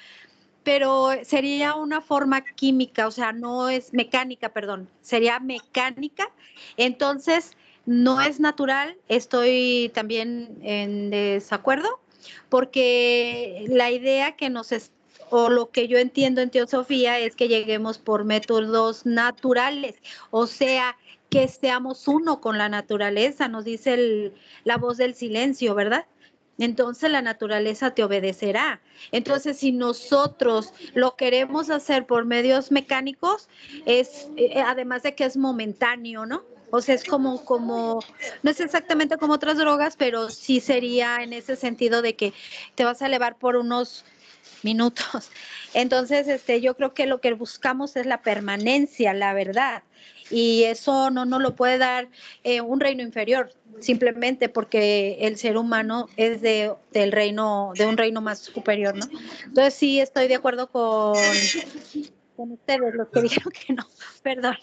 Pero sería una forma química, o sea, no es mecánica, perdón, sería mecánica. Entonces, no es natural, estoy también en desacuerdo, porque la idea que o lo que yo entiendo en teosofía es que lleguemos por métodos naturales, o sea, que seamos uno con la naturaleza, nos dice la voz del silencio, ¿verdad? Entonces la naturaleza te obedecerá. Entonces, si nosotros lo queremos hacer por medios mecánicos, además de que es momentáneo, ¿no? O sea, es como, no es exactamente como otras drogas, pero sí sería en ese sentido de que te vas a elevar por unos minutos. Entonces, yo creo que lo que buscamos es la permanencia, la verdad. Y eso no nos lo puede dar un reino inferior, simplemente porque el ser humano es de un reino más superior, ¿no? Entonces sí estoy de acuerdo con ustedes, los que dijeron que no. Perdón.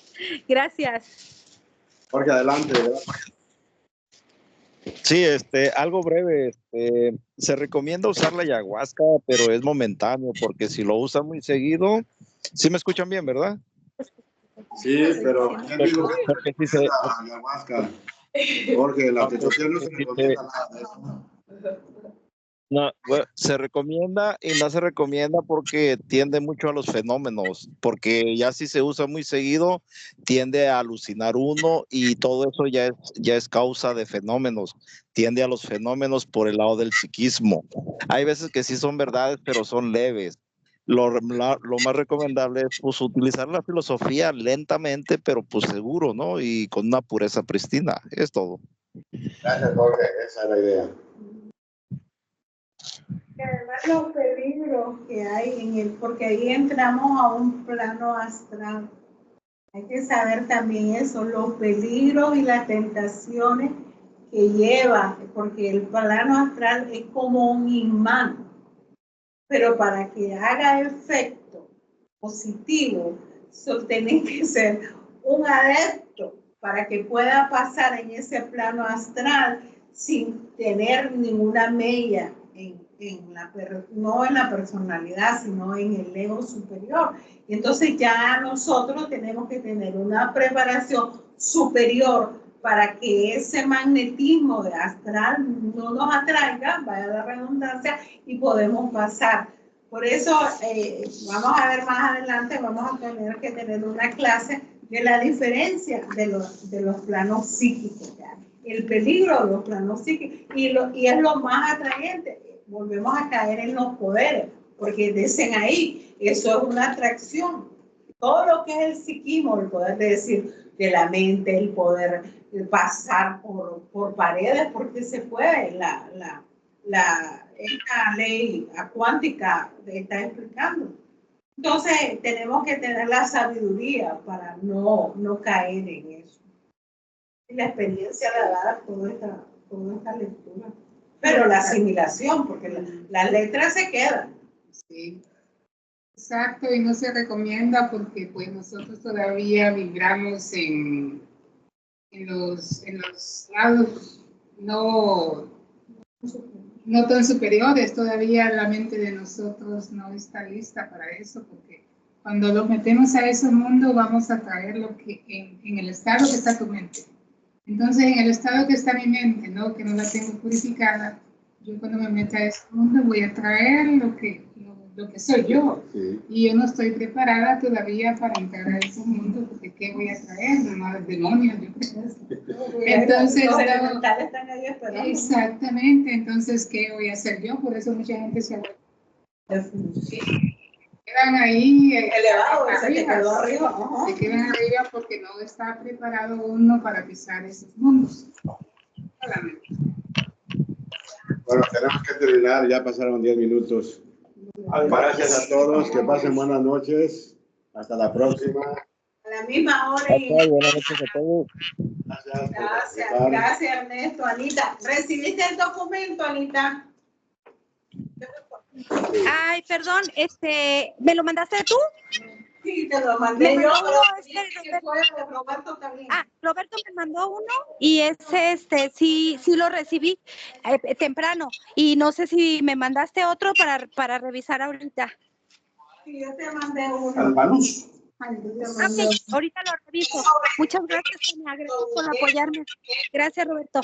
Gracias. Jorge, adelante. Sí, algo breve. Se recomienda usar la ayahuasca, pero es momentáneo, porque si lo usan muy seguido, sí me escuchan bien, ¿verdad? Sí, pero porque sí la ayahuasca. Jorge, la testosterona no se recomienda nada de eso. No, bueno, se recomienda y no se recomienda porque tiende mucho a los fenómenos, porque ya si se usa muy seguido, tiende a alucinar uno y todo eso ya es causa de fenómenos, tiende a los fenómenos por el lado del psiquismo. Hay veces que sí son verdades, pero son leves. Lo más recomendable es pues, utilizar la filosofía lentamente, pero pues seguro, ¿no? Y con una pureza pristina, es todo. Gracias, Jorge, esa es la idea. Además los peligros que hay porque ahí entramos a un plano astral. Hay que saber también eso, los peligros y las tentaciones que lleva, porque el plano astral es como un imán, pero para que haga efecto positivo, tiene que ser un adepto para que pueda pasar en ese plano astral sin tener ninguna mella en no en la personalidad, sino en el ego superior. Y entonces ya nosotros tenemos que tener una preparación superior para que ese magnetismo de astral no nos atraiga, vaya la redundancia, y podemos pasar. Por eso, vamos a ver más adelante, vamos a tener que tener una clase de la diferencia de los planos psíquicos, ¿ya? El peligro de los planos psíquicos, y es lo más atrayente. Volvemos a caer en los poderes, porque dicen ahí, eso es una atracción. Todo lo que es el psiquismo, el poder de decir de la mente, el poder pasar por paredes, porque se puede, esta ley cuántica está explicando. Entonces, tenemos que tener la sabiduría para no caer en eso. Y la experiencia de dar toda esta lectura. Pero la asimilación, porque las letras se quedan. Sí, exacto, y no se recomienda porque pues nosotros todavía vibramos en los lados no tan superiores, todavía la mente de nosotros no está lista para eso, porque cuando nos metemos a ese mundo vamos a traer lo que en el estado que está tu mente. Entonces, en el estado que está mi mente, ¿no? Que no la tengo purificada, yo cuando me meta a ese mundo voy a traer lo que soy yo. Sí. Y yo no estoy preparada todavía para entrar a ese mundo, porque ¿qué voy a traer? Nomás demonios, yo creo. Entonces, los elementales están ahí esperando. Exactamente, entonces, ¿qué voy a hacer yo? Por eso mucha gente se quedan ahí elevados, se quedó arriba. Se quedan arriba porque no está preparado uno para pisar esos mundos. Solamente. Bueno, tenemos que terminar, ya pasaron 10 minutos. Gracias a todos, que pasen buenas noches. Hasta la próxima. A la misma hora. Buenas noches a todos. Gracias Ernesto. Anita, ¿recibiste el documento, Anita? Ay, perdón, ¿me lo mandaste tú? Sí, te lo mandé yo. Roberto también. Ah, Roberto me mandó uno y ese, sí lo recibí temprano y no sé si me mandaste otro para revisar ahorita. Sí, yo te mandé uno. Albanus. Okay, ahorita lo reviso. Muchas gracias, Tania. Gracias por apoyarme. Gracias, Roberto.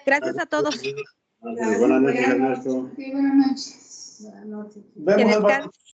Gracias a todos. Buenas noches, Ernesto. Sí, buenas noches. Buenas noches. Vemos al